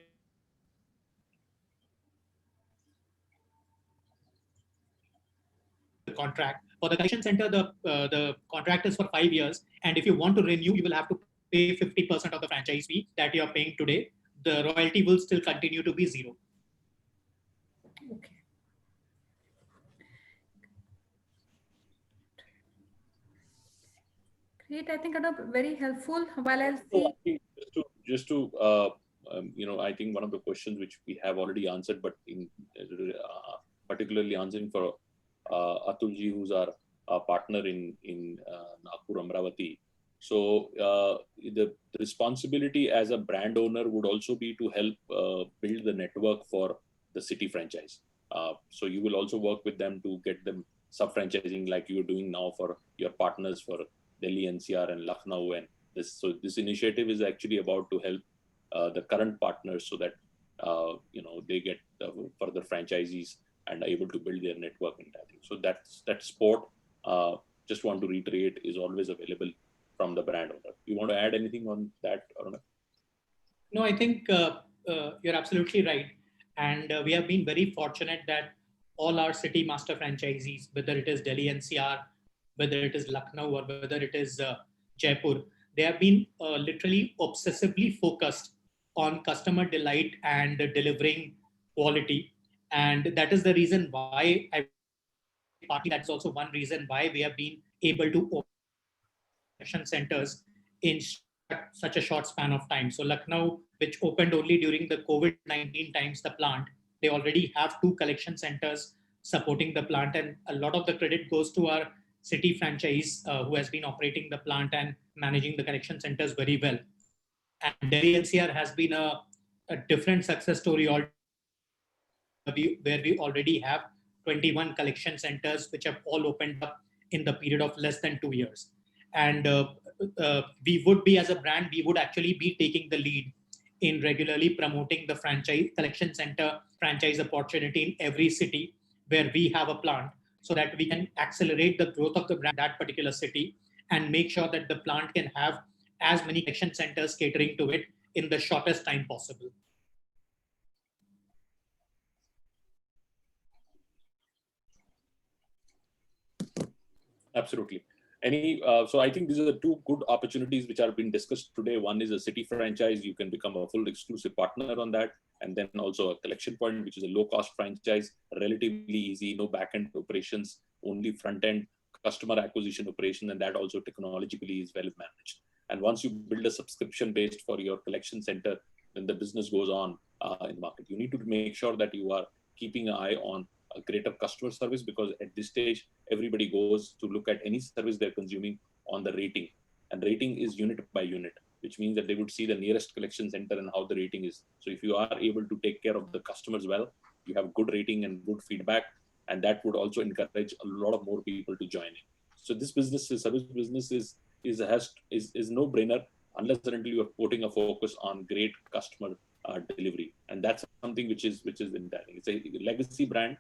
contract. For the collection center, the contract is for 5 years, and if you want to renew, you will have to pay 50% of the franchise fee that you are paying today. The royalty will still continue to be zero. Okay. Great. I think Arnab, very helpful. While I'll see. I think one of the questions which we have already answered, but in particularly answering for Atulji, who's our partner in Nagpur, Amravati. So the responsibility as a brand owner would also be to help build the network for the city franchise. So you will also work with them to get them sub-franchising like you're doing now for your partners for Delhi, NCR and Lucknow. And this initiative is actually about to help the current partners so that they get further franchisees and are able to build their network and that thing. So that support, just want to reiterate, is always available from the brand owner. You want to add anything on that, Aruna? No, I think you're absolutely right. And we have been very fortunate that all our city master franchisees, whether it is Delhi NCR, whether it is Lucknow, or whether it is Jaipur, they have been literally obsessively focused on customer delight and delivering quality. And that is the reason why partly that's also one reason why we have been able to open collection centers in such a short span of time. So Lucknow, which opened only during the COVID-19 times, the plant, they already have 2 collection centers supporting the plant, and a lot of the credit goes to our city franchise who has been operating the plant and managing the collection centers very well. And Delhi NCR has been a different success story where we already have 21 collection centers which have all opened up in the period of less than 2 years. And we would be, as a brand, we would actually be taking the lead in regularly promoting the franchise collection center franchise opportunity in every city where we have a plant, so that we can accelerate the growth of the brand in that particular city and make sure that the plant can have as many collection centers catering to it in the shortest time possible. Absolutely. So I think these are the 2 good opportunities which are being discussed today. One is a city franchise. You can become a full exclusive partner on that. And then also a collection point, which is a low cost franchise, relatively easy, no back-end operations, only front-end customer acquisition operation. And that also technologically is well managed. And once you build a subscription based for your collection center, then the business goes on in the market. You need to make sure that you are keeping an eye on a greater customer service, because at this stage, everybody goes to look at any service they're consuming on the rating. And rating is unit by unit, which means that they would see the nearest collection center and how the rating is. So if you are able to take care of the customers well, you have good rating and good feedback, and that would also encourage a lot of more people to join in. So this service business is no brainer unless and until you are putting a focus on great customer delivery. And that's something which is entirely. It's a legacy brand,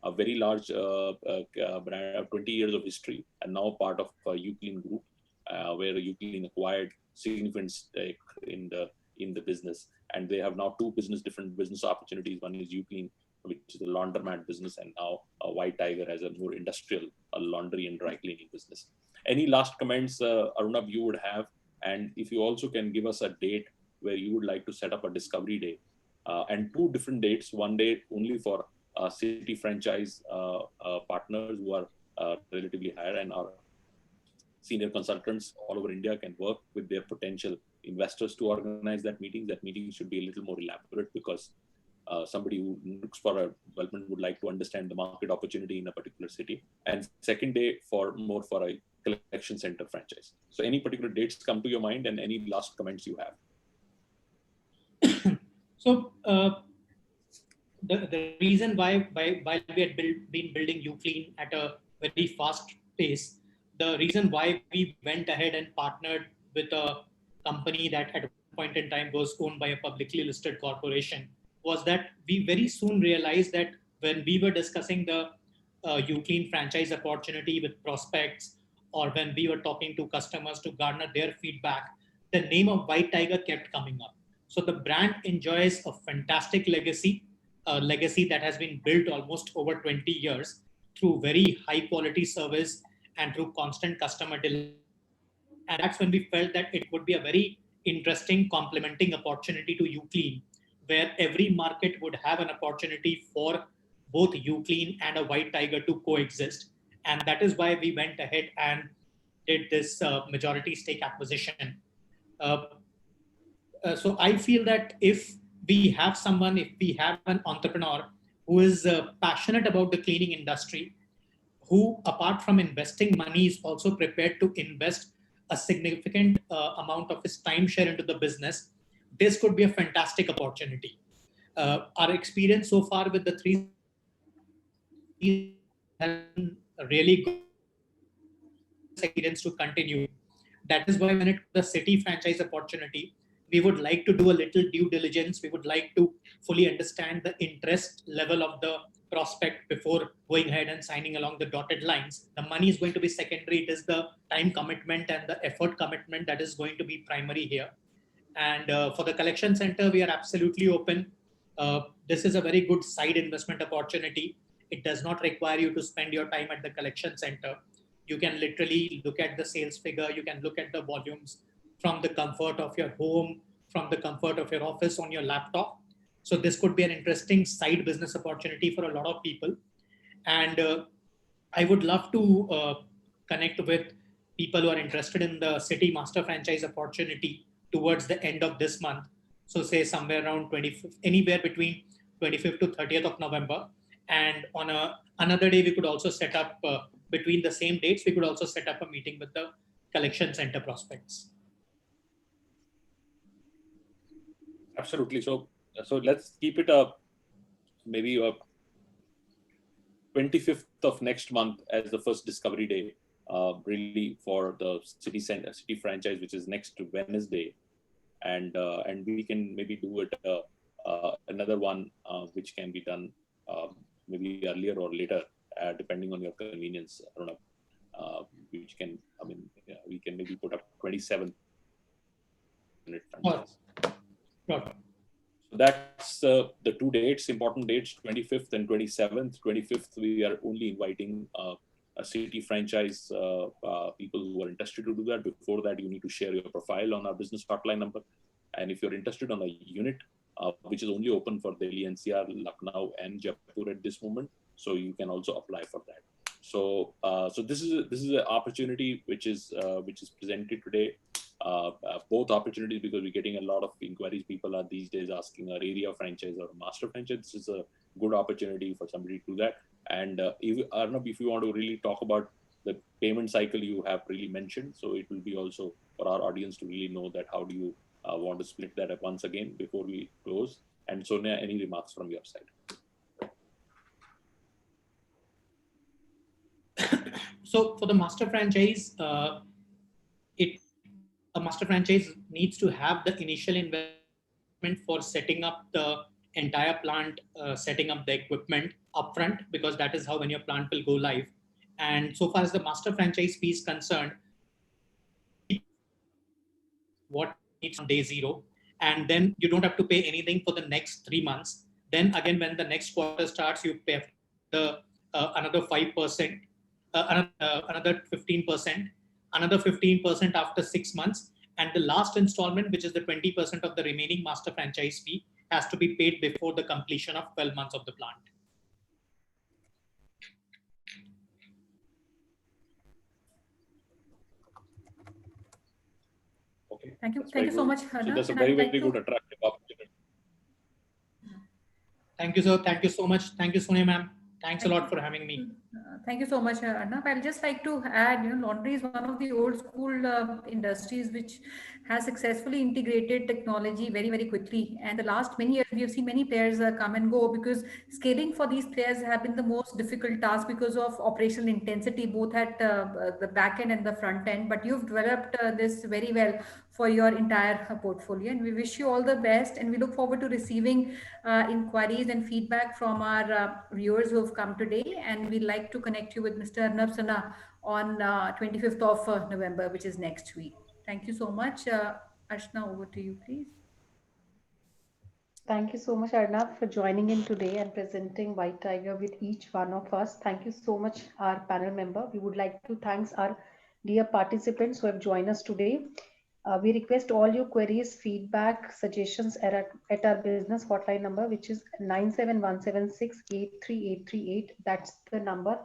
a very large brand, 20 years of history, and now part of Uclean Group, where Uclean acquired significant stake in the business. And they have now 2 different business opportunities. One is Uclean, which is a laundromat business, and now WhiteTiger as a more industrial laundry and dry cleaning business. Any last comments, Aruna, you would have? And if you also can give us a date where you would like to set up a discovery day, and 2 different dates, one day only for city franchise partners who are relatively higher, and our senior consultants all over India can work with their potential investors to organize that meeting. That meeting should be a little more elaborate because somebody who looks for a development would like to understand the market opportunity in a particular city. And second day for a collection center franchise. So any particular dates come to your mind, and any last comments you have? So the reason why we had been building uClean at a very fast pace, the reason why we went ahead and partnered with a company that at one point in time was owned by a publicly listed corporation was that we very soon realized that when we were discussing the uClean franchise opportunity with prospects, or when we were talking to customers to garner their feedback, the name of WhiteTiger kept coming up. So the brand enjoys a fantastic legacy, a legacy that has been built almost over 20 years through very high quality service and through constant customer delight. And that's when we felt that it would be a very interesting complementing opportunity to uClean, where every market would have an opportunity for both uClean and a WhiteTiger to coexist. And that is why we went ahead and did this majority stake acquisition. So I feel that if we have an entrepreneur who is passionate about the cleaning industry, who apart from investing money is also prepared to invest a significant amount of his time share into the business, this could be a fantastic opportunity. Our experience so far with the three has been really good experience to continue. That is why when it the city franchise opportunity, we would like to do a little due diligence. We would like to fully understand the interest level of the prospect before going ahead and signing along the dotted lines. The money is going to be secondary. It is the time commitment and the effort commitment that is going to be primary here. And for the collection center, we are absolutely open. This is a very good side investment opportunity. It does not require you to spend your time at the collection center. You can literally look at the sales figure. You can look at the volumes from the comfort of your home, from the comfort of your office on your laptop. So this could be an interesting side business opportunity for a lot of people. And I would love to connect with people who are interested in the city master franchise opportunity towards the end of this month. So say somewhere around 25th, anywhere between 25th to 30th of November. And on another day, we could also set up, between the same dates, we could also set up a meeting with the collection center prospects. Absolutely. So let's keep it up, maybe 25th of next month as the first discovery day, really for the city franchise, which is next Wednesday, and we can maybe do it another one which can be done maybe earlier or later, depending on your convenience. I don't know, which can, I mean, we can maybe put up 27 franchise. Right. So that's the two dates, important dates, 25th and 27th. 25th, we are only inviting a city franchise people who are interested to do that. Before that, you need to share your profile on our business hotline number. And if you're interested on a unit, which is only open for Delhi NCR, Lucknow, and Jaipur at this moment, so you can also apply for that. So this is an opportunity which is presented today. Both opportunities, because we're getting a lot of inquiries. People are these days asking our area franchise or master franchise. This is a good opportunity for somebody to do that. And Arnab, if you want to really talk about the payment cycle you have really mentioned, so it will be also for our audience to really know that how do you want to split that up once again before we close. And Sonia, any remarks from your side? So for the master franchise, a master franchise needs to have the initial investment for setting up the entire plant, setting up the equipment upfront, because that is how when your plant will go live. And so far as the master franchise fee is concerned, what needs on day zero, and then you don't have to pay anything for the next 3 months. Then again, when the next quarter starts, you pay the another 5%, another 15%, another 15% after 6 months, and the last installment, which is the 20% of the remaining master franchise fee, has to be paid before the completion of 12 months of the plant. Thank you. That's Thank very you so good. much, So Harna. that's a And very, I'd like very to good, attractive opportunity. Thank you, sir. Thank you so much. Thank you, Sonia ma'am. Thanks a Thank lot you. for having me. Thank you so much, Arnab. I'll just like to add, laundry is one of the old school industries which has successfully integrated technology very, very quickly. And the last many years, we have seen many players come and go because scaling for these players have been the most difficult task because of operational intensity, both at the back end and the front end. But you've developed this very well for your entire portfolio. And we wish you all the best. And we look forward to receiving inquiries and feedback from our viewers who have come today. And we'd like to connect you with Mr. Arnab Sana on 25th of November, which is next week. Thank you so much. Ashna, over to you, please. Thank you so much, Arnab, for joining in today and presenting WhiteTiger with each one of us. Thank you so much, our panel member. We would like to thank our dear participants who have joined us today. We request all your queries, feedback, suggestions at our business hotline number, which is 97176 That's the number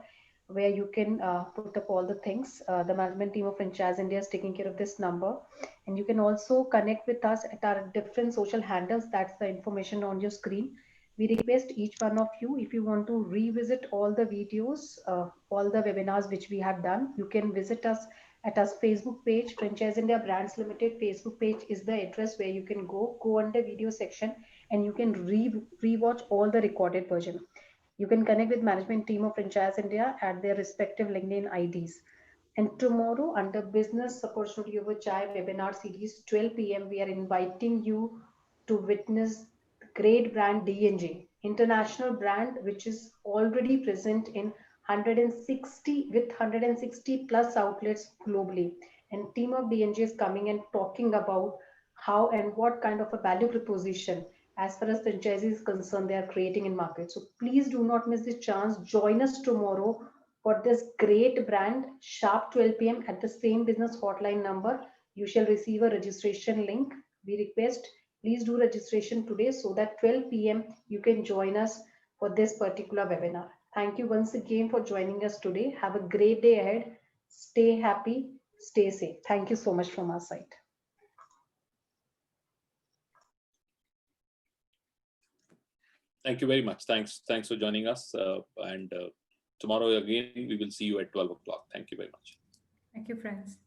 where you can put up all the things. The management team of Franchise India is taking care of this number. And you can also connect with us at our different social handles. That's the information on your screen. We request each one of you, if you want to revisit all the videos, all the webinars which we have done, you can visit us at our Facebook page. Franchise India Brands Limited Facebook page is the address where you can go under video section, and you can rewatch all the recorded version. You can connect with management team of Franchise India at their respective LinkedIn IDs. And tomorrow, under Business Opportunity Over Chai webinar series, 12 p.m., we are inviting you to witness the great brand D&J, international brand which is already present in 160 plus outlets globally. And team of D&J is coming and talking about how and what kind of a value proposition as far as franchisee is concerned they are creating in market. So please do not miss this chance. Join us tomorrow for this great brand, sharp 12 p.m. at the same business hotline number. You shall receive a registration link. We request, please do registration today so that 12 p.m. you can join us for this particular webinar. Thank you once again for joining us today. Have a great day ahead. Stay happy, stay safe. Thank you so much from our side. Thank you very much. Thanks for joining us. And tomorrow again, we will see you at 12 o'clock. Thank you very much. Thank you, friends.